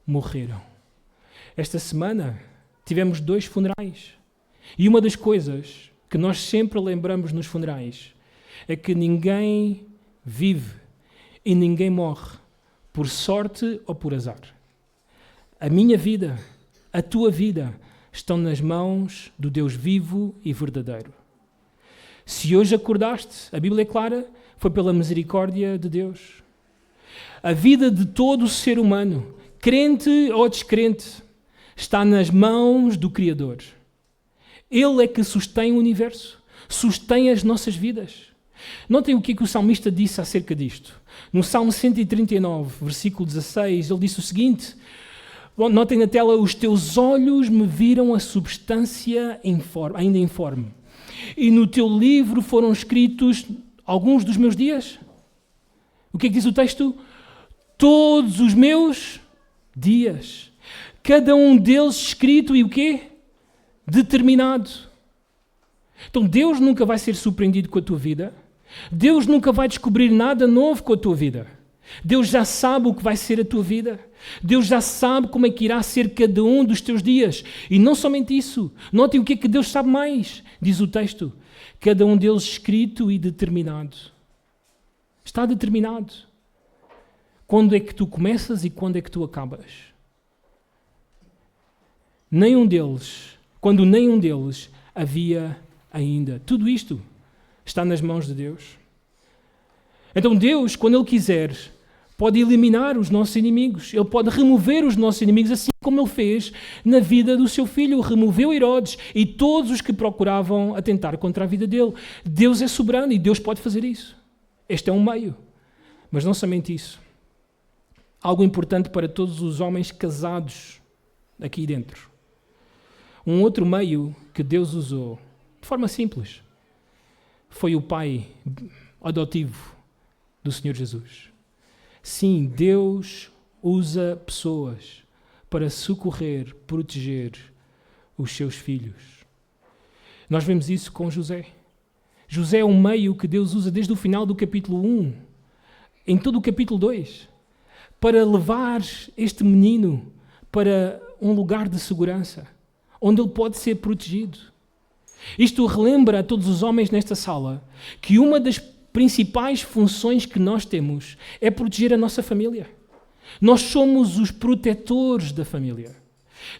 morreram. Esta semana tivemos 2 funerais. E uma das coisas que nós sempre lembramos nos funerais é que ninguém vive e ninguém morre por sorte ou por azar. A minha vida, a tua vida, estão nas mãos do Deus vivo e verdadeiro. Se hoje acordaste, a Bíblia é clara, foi pela misericórdia de Deus. A vida de todo o ser humano, crente ou descrente, está nas mãos do Criador. Ele é que sustém o universo, sustém as nossas vidas. Notem o que o salmista disse acerca disto. No Salmo 139, versículo 16, ele disse o seguinte, notem na tela, os teus olhos me viram a substância ainda informe. E no teu livro foram escritos alguns dos meus dias. O que é que diz o texto? Todos os meus dias. Cada um deles escrito e o quê? Determinado. Então Deus nunca vai ser surpreendido com a tua vida. Deus nunca vai descobrir nada novo com a tua vida. Deus já sabe o que vai ser a tua vida. Deus já sabe como é que irá ser cada um dos teus dias. E não somente isso. Notem o que é que Deus sabe mais. Diz o texto. Cada um deles escrito e determinado. Está determinado. Quando é que tu começas e quando é que tu acabas? Quando nenhum deles havia ainda. Tudo isto está nas mãos de Deus. Então Deus, quando Ele quiser, pode eliminar os nossos inimigos. Ele pode remover os nossos inimigos, assim como Ele fez na vida do seu filho. Removeu Herodes e todos os que procuravam atentar contra a vida dele. Deus é soberano e Deus pode fazer isso. Este é um meio. Mas não somente isso. Algo importante para todos os homens casados aqui dentro. Um outro meio que Deus usou, de forma simples, foi o pai adotivo do Senhor Jesus. Sim, Deus usa pessoas para socorrer, proteger os seus filhos. Nós vemos isso com José. José é um meio que Deus usa desde o final do capítulo 1, em todo o capítulo 2, para levar este menino para um lugar de segurança, onde ele pode ser protegido. Isto relembra a todos os homens nesta sala que uma das principais funções que nós temos é proteger a nossa família. Nós somos os protetores da família.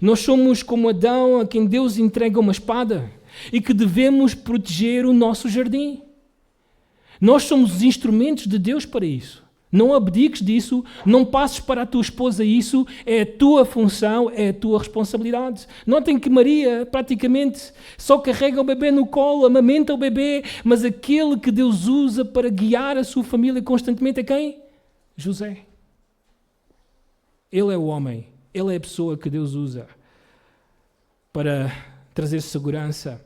Nós somos como Adão, a quem Deus entrega uma espada e que devemos proteger o nosso jardim. Nós somos os instrumentos de Deus para isso. Não abdiques disso, não passes para a tua esposa isso, é a tua função, é a tua responsabilidade. Notem que Maria praticamente só carrega o bebê no colo, amamenta o bebê, mas aquele que Deus usa para guiar a sua família constantemente é quem? José. Ele é o homem, ele é a pessoa que Deus usa para trazer segurança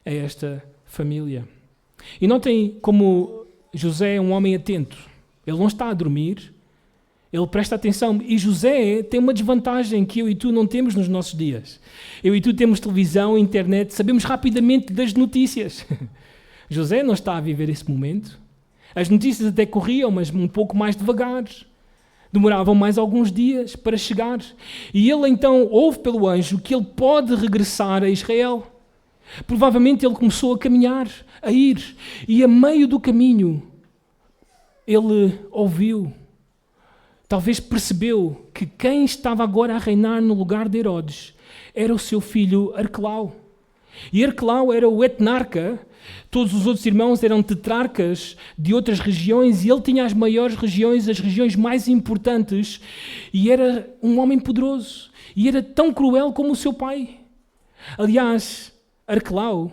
a esta família. E notem como José é um homem atento. Ele não está a dormir, ele presta atenção. E José tem uma desvantagem que eu e tu não temos nos nossos dias. Eu e tu temos televisão, internet, sabemos rapidamente das notícias. José não está a viver esse momento. As notícias até corriam, mas um pouco mais devagar. Demoravam mais alguns dias para chegar. E ele então ouve pelo anjo que ele pode regressar a Israel. Provavelmente ele começou a caminhar, a ir. E a meio do caminho, ele ouviu, talvez percebeu que quem estava agora a reinar no lugar de Herodes era o seu filho Arquelau. E Arquelau era o etnarca, todos os outros irmãos eram tetrarcas de outras regiões e ele tinha as maiores regiões, as regiões mais importantes, e era um homem poderoso e era tão cruel como o seu pai. Aliás, Arquelau,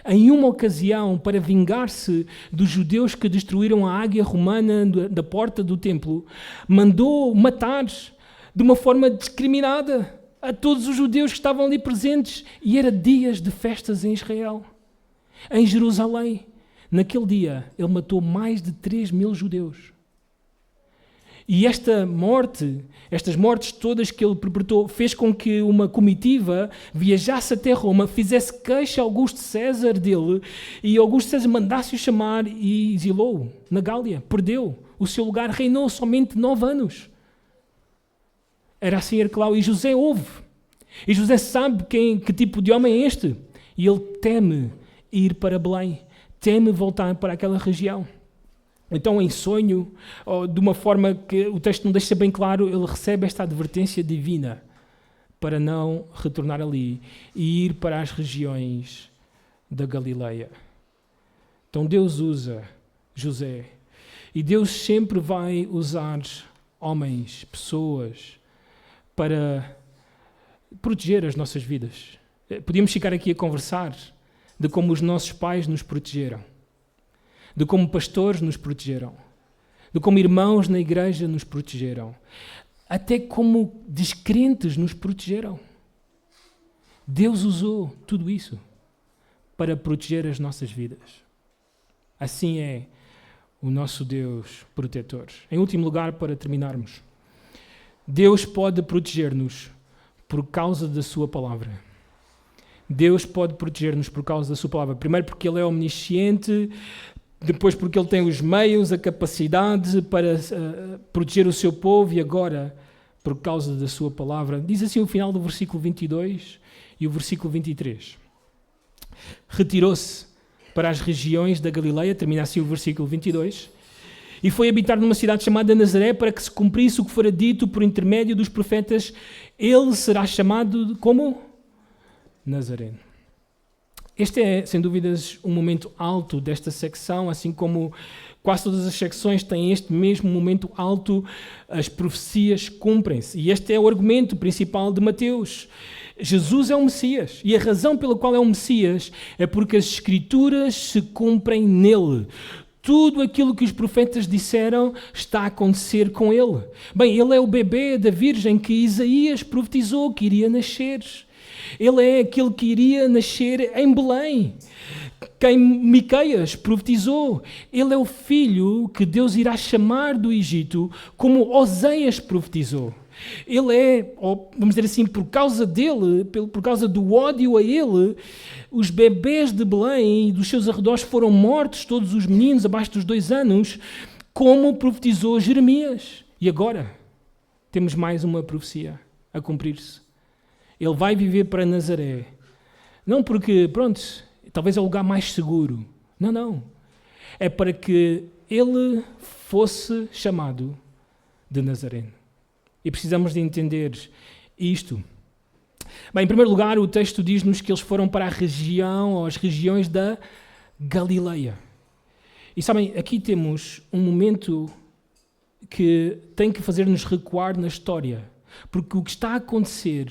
em uma ocasião, para vingar-se dos judeus que destruíram a águia romana da porta do templo, mandou matar de uma forma discriminada a todos os judeus que estavam ali presentes. E era dias de festas em Israel, em Jerusalém. Naquele dia, ele matou mais de 3.000 judeus. E estas mortes todas que ele perpetrou, fez com que uma comitiva viajasse até Roma, fizesse queixa a Augusto César dele, e Augusto César mandasse-o chamar e exilou-o na Gália. Perdeu o seu lugar, reinou somente 9 anos. Era assim Arquelau. E José ouve. E José sabe que tipo de homem é este. E ele teme ir para Belém, teme voltar para aquela região. Então, em sonho, ou de uma forma que o texto não deixa bem claro, ele recebe esta advertência divina para não retornar ali e ir para as regiões da Galileia. Então, Deus usa José. E Deus sempre vai usar homens, pessoas, para proteger as nossas vidas. Podíamos ficar aqui a conversar de como os nossos pais nos protegeram, de como pastores nos protegeram, de como irmãos na igreja nos protegeram, até como descrentes nos protegeram. Deus usou tudo isso para proteger as nossas vidas. Assim é o nosso Deus protetor. Em último lugar, para terminarmos, Deus pode proteger-nos por causa da sua palavra. Deus pode proteger-nos por causa da sua palavra. Primeiro porque Ele é omnisciente, depois porque Ele tem os meios, a capacidade para proteger o seu povo, e agora por causa da sua palavra. Diz assim o final do versículo 22 e o versículo 23. Retirou-se para as regiões da Galileia, termina assim o versículo 22, e foi habitar numa cidade chamada Nazaré, para que se cumprisse o que fora dito por intermédio dos profetas: ele será chamado como Nazareno. Este é, sem dúvidas, um momento alto desta secção, assim como quase todas as secções têm este mesmo momento alto, as profecias cumprem-se. E este é o argumento principal de Mateus. Jesus é o Messias, e a razão pela qual é o Messias é porque as Escrituras se cumprem nele. Tudo aquilo que os profetas disseram está a acontecer com ele. Bem, ele é o bebê da Virgem que Isaías profetizou que iria nascer. Ele é aquele que iria nascer em Belém, quem Miqueias profetizou. Ele é o filho que Deus irá chamar do Egito, como Oseias profetizou. Ele é, vamos dizer assim, por causa dele, por causa do ódio a ele, os bebês de Belém e dos seus arredores foram mortos, todos os meninos abaixo dos 2 anos, como profetizou Jeremias. E agora temos mais uma profecia a cumprir-se. Ele vai viver para Nazaré. Não porque, pronto, talvez é o lugar mais seguro. Não. É para que ele fosse chamado de Nazareno. E precisamos de entender isto. Bem, em primeiro lugar, o texto diz-nos que eles foram para a região, ou as regiões da Galileia. E sabem, aqui temos um momento que tem que fazer-nos recuar na história. Porque o que está a acontecer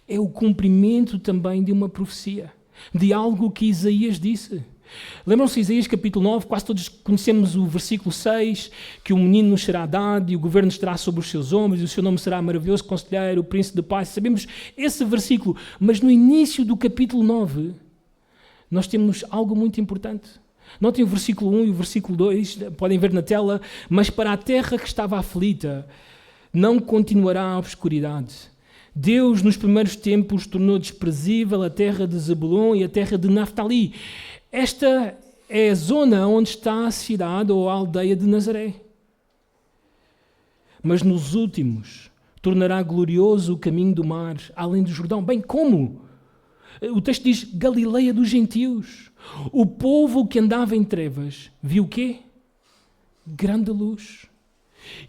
é o cumprimento também de uma profecia, de algo que Isaías disse. Lembram-se de Isaías capítulo 9, quase todos conhecemos o versículo 6, que o menino nos será dado e o governo estará sobre os seus ombros e o seu nome será maravilhoso conselheiro, o príncipe de paz. Sabemos esse versículo, mas no início do capítulo 9 nós temos algo muito importante. Notem o versículo 1 e o versículo 2, podem ver na tela, mas para a terra que estava aflita não continuará a obscuridade. Deus, nos primeiros tempos, tornou desprezível a terra de Zebulon e a terra de Naftali. Esta é a zona onde está a cidade ou a aldeia de Nazaré. Mas nos últimos, tornará glorioso o caminho do mar, além do Jordão. Bem, como? O texto diz Galileia dos gentios. O povo que andava em trevas viu o quê? Grande luz.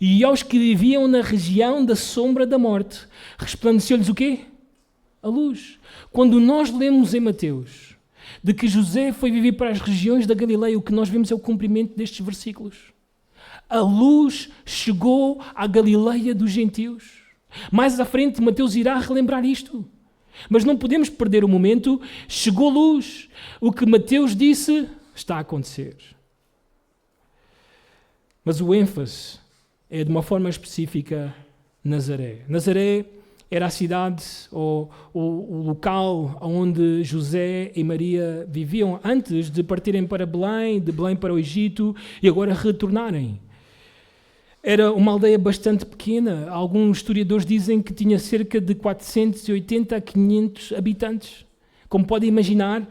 E aos que viviam na região da sombra da morte, resplandeceu-lhes o quê? A luz. Quando nós lemos em Mateus de que José foi viver para as regiões da Galileia, o que nós vemos é o cumprimento destes versículos. A luz chegou à Galileia dos gentios. Mais à frente, Mateus irá relembrar isto. Mas não podemos perder o momento. Chegou luz. O que Mateus disse está a acontecer. Mas o ênfase é, de uma forma específica, Nazaré. Nazaré era a cidade ou o local onde José e Maria viviam antes de partirem para Belém, de Belém para o Egito e agora retornarem. Era uma aldeia bastante pequena. Alguns historiadores dizem que tinha cerca de 480 a 500 habitantes. Como podem imaginar,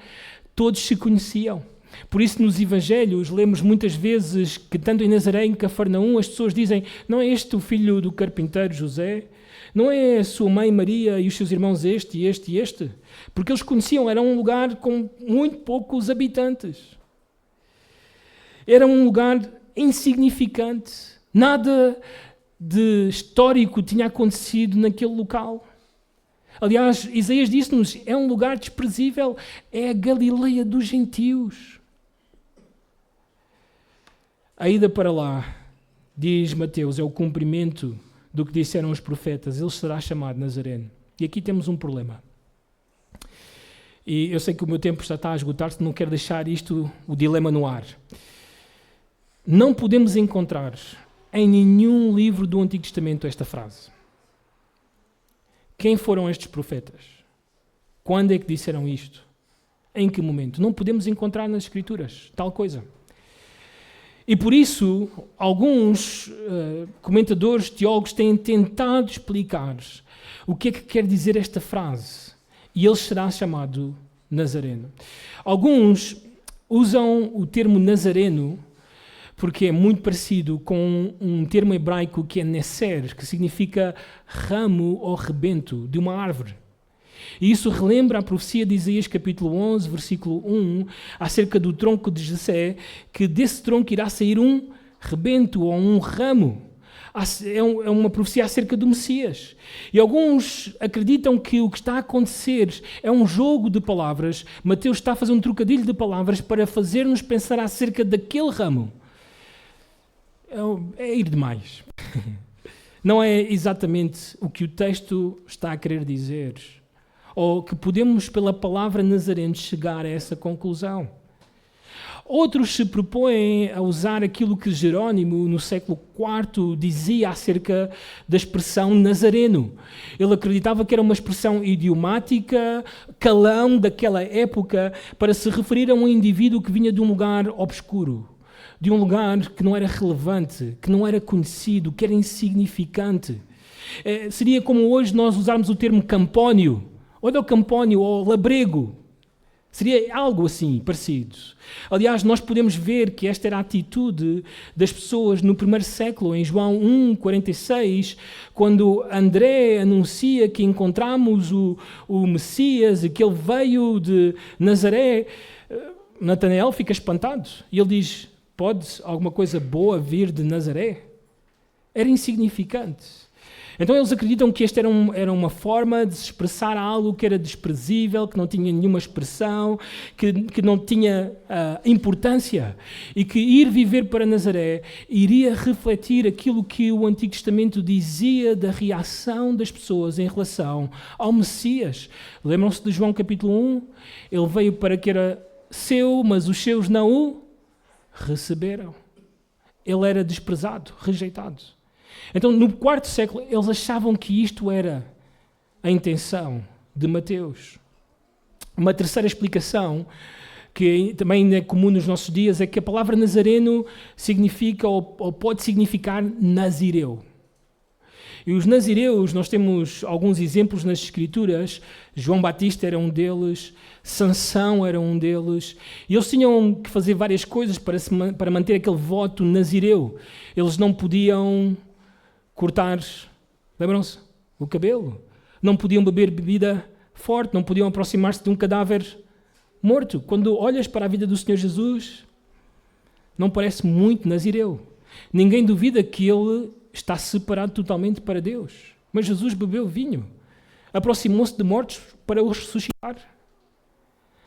todos se conheciam. Por isso, nos Evangelhos, lemos muitas vezes que, tanto em Nazaré, em Cafarnaum, as pessoas dizem: não é este o filho do carpinteiro José? Não é a sua mãe Maria e os seus irmãos este e este e este? Porque eles conheciam, era um lugar com muito poucos habitantes. Era um lugar insignificante. Nada de histórico tinha acontecido naquele local. Aliás, Isaías disse-nos, é um lugar desprezível, é a Galileia dos gentios. A ida para lá, diz Mateus, é o cumprimento do que disseram os profetas. Ele será chamado Nazareno. E aqui temos um problema. E eu sei que o meu tempo já está a esgotar-se, não quero deixar isto, o dilema no ar. Não podemos encontrar em nenhum livro do Antigo Testamento esta frase. Quem foram estes profetas? Quando é que disseram isto? Em que momento? Não podemos encontrar nas Escrituras tal coisa. E por isso, alguns comentadores, teólogos, têm tentado explicar o que é que quer dizer esta frase. E ele será chamado Nazareno. Alguns usam o termo Nazareno porque é muito parecido com um termo hebraico que é Neser, que significa ramo ou rebento de uma árvore. E isso relembra a profecia de Isaías capítulo 11, versículo 1, acerca do tronco de Jessé, que desse tronco irá sair um rebento ou um ramo. É uma profecia acerca do Messias. E alguns acreditam que o que está a acontecer é um jogo de palavras. Mateus está a fazer um trocadilho de palavras para fazer-nos pensar acerca daquele ramo. É ir demais. Não é exatamente o que o texto está a querer dizer. Ou que podemos, pela palavra Nazareno, chegar a essa conclusão. Outros se propõem a usar aquilo que Jerónimo, no século IV, dizia acerca da expressão Nazareno. Ele acreditava que era uma expressão idiomática, calão daquela época, para se referir a um indivíduo que vinha de um lugar obscuro, de um lugar que não era relevante, que não era conhecido, que era insignificante. Seria como hoje nós usarmos o termo campónio, ou campónio, ou labrego. Seria algo assim, parecido. Aliás, nós podemos ver que esta era a atitude das pessoas no primeiro século, em João 1:46, quando André anuncia que encontramos o Messias e que ele veio de Nazaré. Natanael fica espantado e ele diz: pode alguma coisa boa vir de Nazaré? Era insignificante. Então eles acreditam que esta era uma forma de se expressar algo que era desprezível, que não tinha nenhuma expressão, que não tinha importância, e que ir viver para Nazaré iria refletir aquilo que o Antigo Testamento dizia da reação das pessoas em relação ao Messias. Lembram-se de João capítulo 1? Ele veio para que era seu, mas os seus não o receberam. Ele era desprezado, rejeitado. Então, no quarto século, eles achavam que isto era a intenção de Mateus. Uma terceira explicação, que também é comum nos nossos dias, é que a palavra Nazareno significa ou pode significar nazireu. E os nazireus, nós temos alguns exemplos nas Escrituras. João Batista era um deles, Sansão era um deles. E eles tinham que fazer várias coisas para manter aquele voto nazireu. Eles não podiam cortar, lembram-se? O cabelo. Não podiam beber bebida forte, não podiam aproximar-se de um cadáver morto. Quando olhas para a vida do Senhor Jesus, não parece muito nazireu. Ninguém duvida que ele está separado totalmente para Deus. Mas Jesus bebeu vinho. Aproximou-se de mortos para os ressuscitar.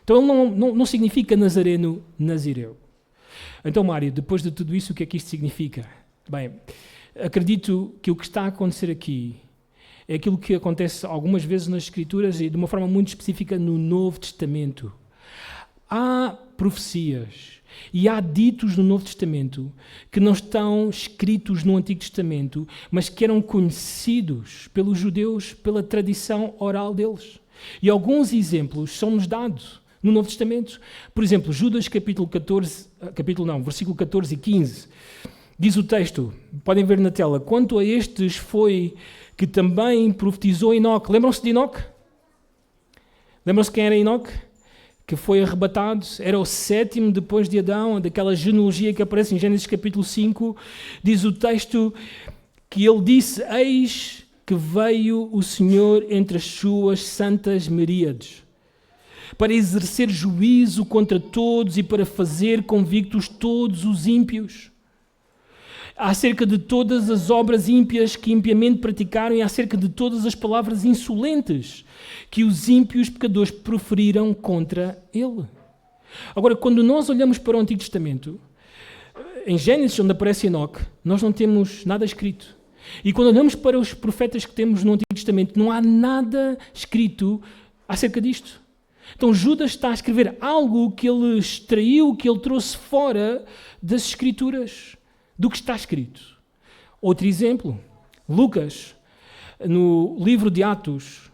Então ele não significa nazareno, nazireu. Então, Mário, depois de tudo isso, o que é que isto significa? Bem, acredito que o que está a acontecer aqui é aquilo que acontece algumas vezes nas Escrituras e de uma forma muito específica no Novo Testamento. Há profecias e há ditos no Novo Testamento que não estão escritos no Antigo Testamento, mas que eram conhecidos pelos judeus pela tradição oral deles. E alguns exemplos são-nos dados no Novo Testamento. Por exemplo, Judas versículo 14 e 15. Diz o texto, podem ver na tela: quanto a estes foi que também profetizou Enoque. Lembram-se de Enoque? Lembram-se quem era Enoque? Que foi arrebatado, era o 7º depois de Adão, daquela genealogia que aparece em Gênesis capítulo 5. Diz o texto que ele disse: eis que veio o Senhor entre as suas santas miríades, para exercer juízo contra todos e para fazer convictos todos os ímpios, acerca de todas as obras ímpias que impiamente praticaram e acerca de todas as palavras insolentes que os ímpios pecadores proferiram contra ele. Agora, quando nós olhamos para o Antigo Testamento, em Gênesis, onde aparece Enoque, nós não temos nada escrito. E quando olhamos para os profetas que temos no Antigo Testamento, não há nada escrito acerca disto. Então Judas está a escrever algo que ele extraiu, que ele trouxe fora das Escrituras, do que está escrito. Outro exemplo, Lucas, no livro de Atos,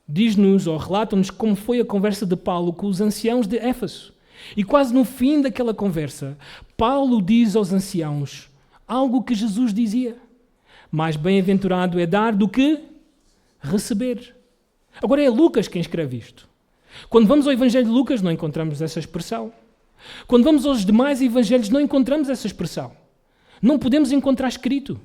diz-nos ou relata-nos como foi a conversa de Paulo com os anciãos de Éfeso. E quase no fim daquela conversa, Paulo diz aos anciãos algo que Jesus dizia: mais bem-aventurado é dar do que receber. Agora é Lucas quem escreve isto. Quando vamos ao Evangelho de Lucas, não encontramos essa expressão. Quando vamos aos demais evangelhos, não encontramos essa expressão. Não podemos encontrar escrito.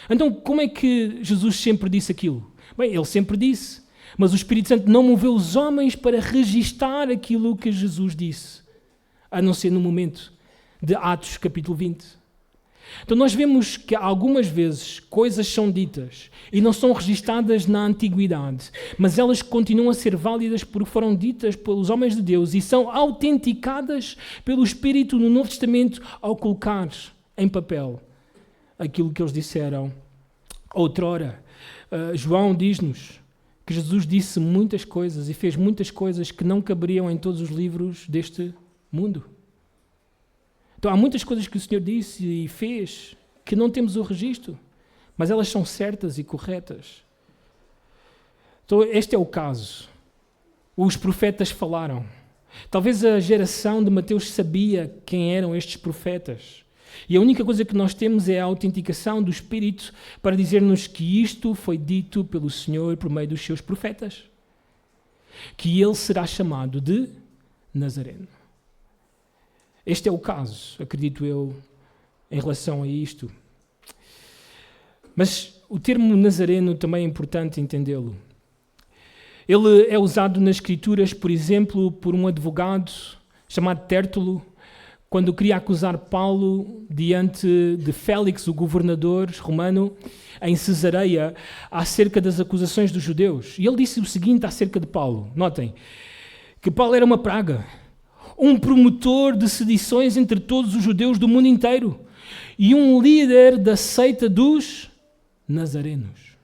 Então, como é que Jesus sempre disse aquilo? Bem, ele sempre disse, mas o Espírito Santo não moveu os homens para registar aquilo que Jesus disse, a não ser no momento de Atos capítulo 20. Então nós vemos que algumas vezes coisas são ditas e não são registadas na antiguidade, mas elas continuam a ser válidas porque foram ditas pelos homens de Deus e são autenticadas pelo Espírito no Novo Testamento ao colocar em papel aquilo que eles disseram outrora. João diz-nos que Jesus disse muitas coisas e fez muitas coisas que não caberiam em todos os livros deste mundo. Então há muitas coisas que o Senhor disse e fez que não temos o registro, mas elas são certas e corretas. Então este é o caso. Os profetas falaram. Talvez a geração de Mateus sabia quem eram estes profetas. E a única coisa que nós temos é a autenticação do Espírito para dizer-nos que isto foi dito pelo Senhor por meio dos seus profetas. Que ele será chamado de Nazareno. Este é o caso, acredito eu, em relação a isto. Mas o termo Nazareno também é importante entendê-lo. Ele é usado nas Escrituras, por exemplo, por um advogado chamado Tértulo, quando queria acusar Paulo diante de Félix, o governador romano, em Cesareia, acerca das acusações dos judeus. E ele disse o seguinte acerca de Paulo. Notem, que Paulo era uma praga, um promotor de sedições entre todos os judeus do mundo inteiro e um líder da seita dos nazarenos.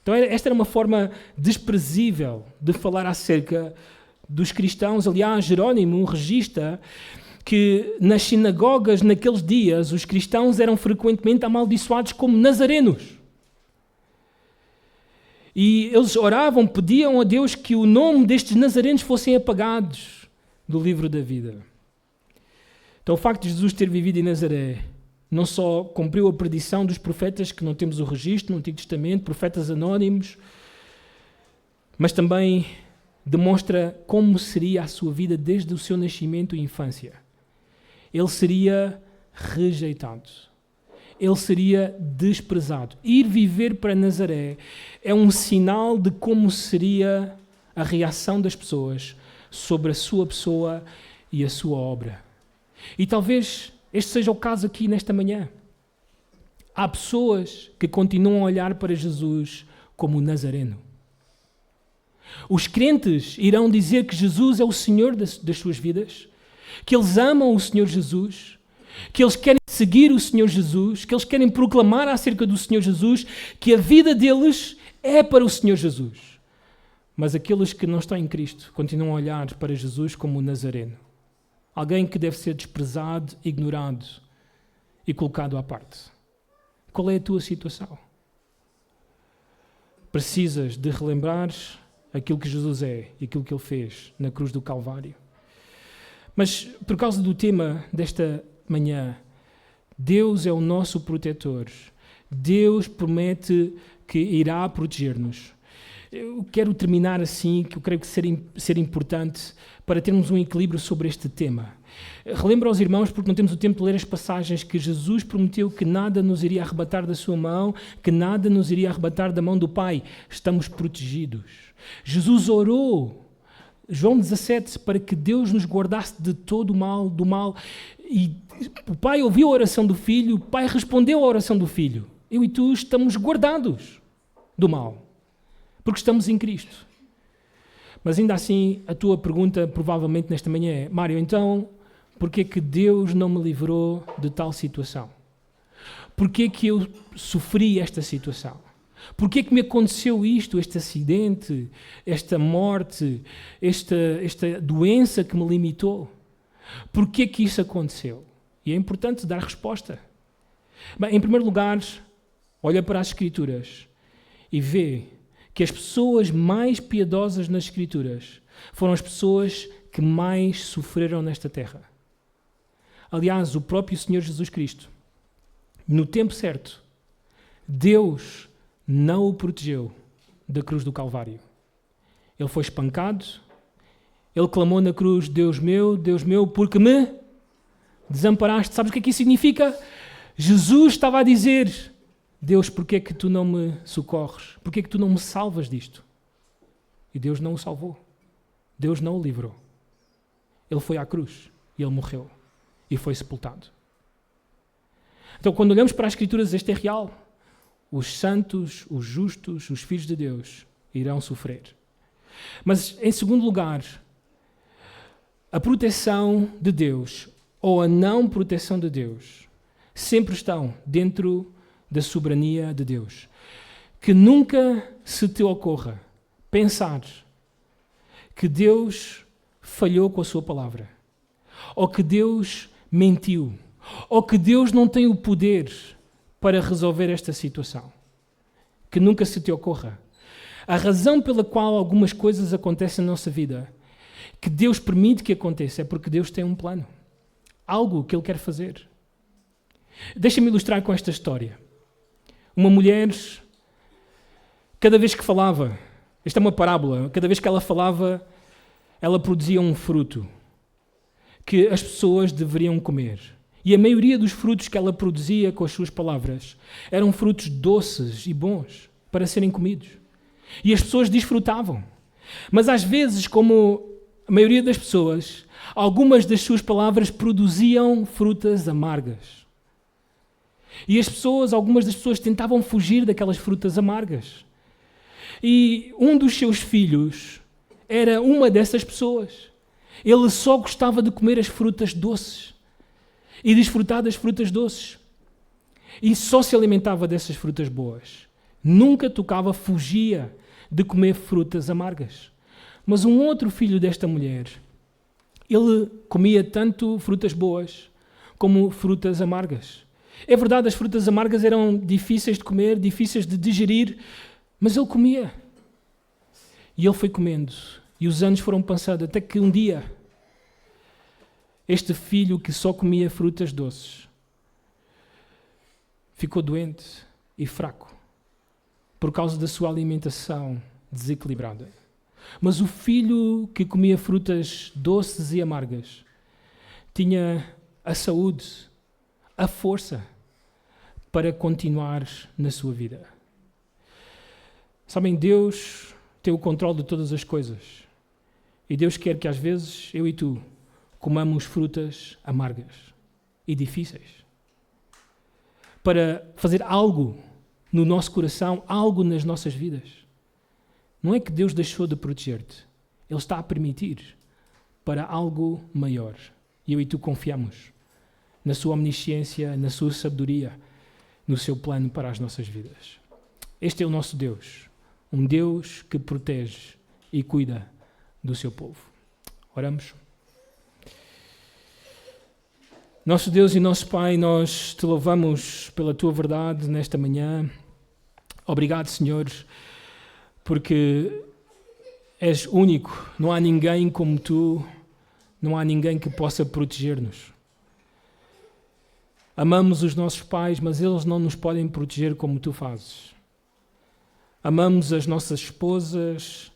Então esta era uma forma desprezível de falar acerca dos cristãos. Aliás, Jerónimo registra que nas sinagogas naqueles dias os cristãos eram frequentemente amaldiçoados como nazarenos. E eles oravam, pediam a Deus que o nome destes nazarenos fossem apagados do livro da vida. Então o facto de Jesus ter vivido em Nazaré não só cumpriu a predição dos profetas, que não temos o registro no Antigo Testamento, profetas anónimos, mas também demonstra como seria a sua vida desde o seu nascimento e infância. Ele seria rejeitado. Ele seria desprezado. Ir viver para Nazaré é um sinal de como seria a reação das pessoas sobre a sua pessoa e a sua obra. E talvez este seja o caso aqui nesta manhã. Há pessoas que continuam a olhar para Jesus como o Nazareno. Os crentes irão dizer que Jesus é o Senhor das suas vidas, que eles amam o Senhor Jesus, que eles querem seguir o Senhor Jesus, que eles querem proclamar acerca do Senhor Jesus, que a vida deles é para o Senhor Jesus. Mas aqueles que não estão em Cristo continuam a olhar para Jesus como o Nazareno. Alguém que deve ser desprezado, ignorado e colocado à parte. Qual é a tua situação? Precisas de relembrar aquilo que Jesus é e aquilo que Ele fez na cruz do Calvário. Mas, por causa do tema desta manhã, Deus é o nosso protetor. Deus promete que irá proteger-nos. Eu quero terminar assim, que eu creio que ser importante para termos um equilíbrio sobre este tema. Relembro aos irmãos, porque não temos o tempo de ler as passagens, que Jesus prometeu que nada nos iria arrebatar da sua mão, que nada nos iria arrebatar da mão do Pai. Estamos protegidos. Jesus orou, João 17, para que Deus nos guardasse de todo o mal, do mal. E o Pai ouviu a oração do Filho, o Pai respondeu à oração do Filho. Eu e tu estamos guardados do mal, porque estamos em Cristo. Mas ainda assim, a tua pergunta provavelmente nesta manhã é: Mário, então, porquê é que Deus não me livrou de tal situação? Porquê é que eu sofri esta situação? Porquê é que me aconteceu isto, este acidente, esta morte, esta doença que me limitou? Porquê é que isso aconteceu? E é importante dar resposta. Bem, em primeiro lugar, olha para as Escrituras e vê que as pessoas mais piedosas nas Escrituras foram as pessoas que mais sofreram nesta terra. Aliás, o próprio Senhor Jesus Cristo, no tempo certo, Deus não o protegeu da cruz do Calvário. Ele foi espancado, ele clamou na cruz: Deus meu, por que me desamparaste? Sabes o que é que isso significa? Jesus estava a dizer: Deus, porquê é que tu não me socorres? Porquê é que tu não me salvas disto? E Deus não o salvou. Deus não o livrou. Ele foi à cruz e ele morreu e foi sepultado. Então, quando olhamos para as Escrituras, isto é real. Os santos, os justos, os filhos de Deus irão sofrer. Mas, em segundo lugar, a proteção de Deus ou a não proteção de Deus sempre estão dentro da soberania de Deus. Que nunca se te ocorra pensar que Deus falhou com a sua palavra, ou que Deus mentiu, ou que Deus não tem o poder para resolver esta situação. Que nunca se te ocorra. A razão pela qual algumas coisas acontecem na nossa vida, que Deus permite que aconteça, é porque Deus tem um plano. Algo que Ele quer fazer. Deixa-me ilustrar com esta história. Uma mulher, cada vez que falava, esta é uma parábola, cada vez que ela falava, ela produzia um fruto que as pessoas deveriam comer. E a maioria dos frutos que ela produzia com as suas palavras eram frutos doces e bons para serem comidos. E as pessoas desfrutavam. Mas às vezes, como a maioria das pessoas, algumas das suas palavras produziam frutas amargas. E algumas das pessoas tentavam fugir daquelas frutas amargas. E um dos seus filhos era uma dessas pessoas. Ele só gostava de comer as frutas doces e desfrutar das frutas doces. E só se alimentava dessas frutas boas. Nunca fugia de comer frutas amargas. Mas um outro filho desta mulher, ele comia tanto frutas boas como frutas amargas. É verdade, as frutas amargas eram difíceis de comer, difíceis de digerir, mas ele comia. E ele foi comendo. E os anos foram passando, até que um dia, este filho que só comia frutas doces, ficou doente e fraco, por causa da sua alimentação desequilibrada. Mas o filho que comia frutas doces e amargas tinha a saúde, a força para continuar na sua vida. Sabem, Deus tem o controle de todas as coisas. E Deus quer que às vezes eu e tu comamos frutas amargas e difíceis para fazer algo no nosso coração, algo nas nossas vidas. Não é que Deus deixou de proteger-te. Ele está a permitir para algo maior. E eu e tu confiamos na sua omnisciência, na sua sabedoria, no seu plano para as nossas vidas. Este é o nosso Deus. Um Deus que protege e cuida do seu povo. Oramos. Nosso Deus e nosso Pai, nós te louvamos pela tua verdade nesta manhã. Obrigado, Senhor, porque és único. Não há ninguém como tu, não há ninguém que possa proteger-nos. Amamos os nossos pais, mas eles não nos podem proteger como tu fazes. Amamos as nossas esposas,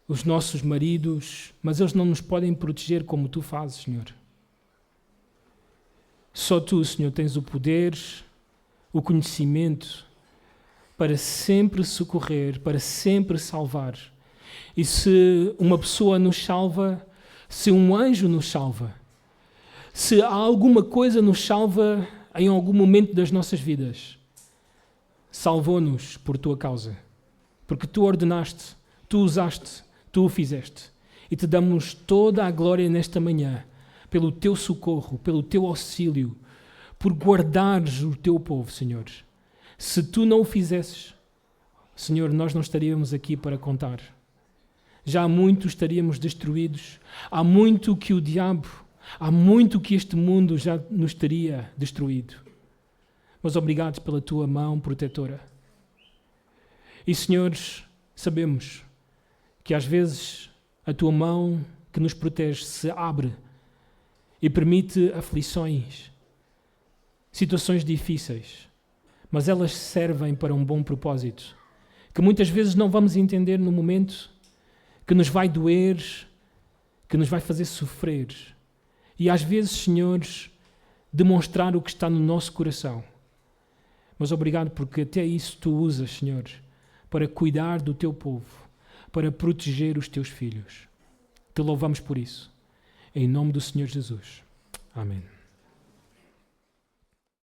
os nossos maridos, mas eles não nos podem proteger como tu fazes, Senhor. Só tu, Senhor, tens o poder, o conhecimento para sempre socorrer, para sempre salvar. E se uma pessoa nos salva, se um anjo nos salva, se alguma coisa nos salva em algum momento das nossas vidas, salvou-nos por tua causa. Porque tu ordenaste, tu usaste, tu o fizeste. E te damos toda a glória nesta manhã, pelo teu socorro, pelo teu auxílio, por guardares o teu povo, Senhor. Se tu não o fizesses, Senhor, nós não estaríamos aqui para contar. Já há muito estaríamos destruídos. Há muito que o diabo, há muito que este mundo já nos teria destruído. Mas obrigado pela tua mão protetora. E, senhores, sabemos que às vezes a tua mão que nos protege se abre e permite aflições, situações difíceis, mas elas servem para um bom propósito, que muitas vezes não vamos entender no momento, que nos vai doer, que nos vai fazer sofrer. E às vezes, senhores, demonstrar o que está no nosso coração. Mas obrigado porque até isso tu usas, Senhor, para cuidar do teu povo, para proteger os teus filhos. Te louvamos por isso. Em nome do Senhor Jesus. Amém.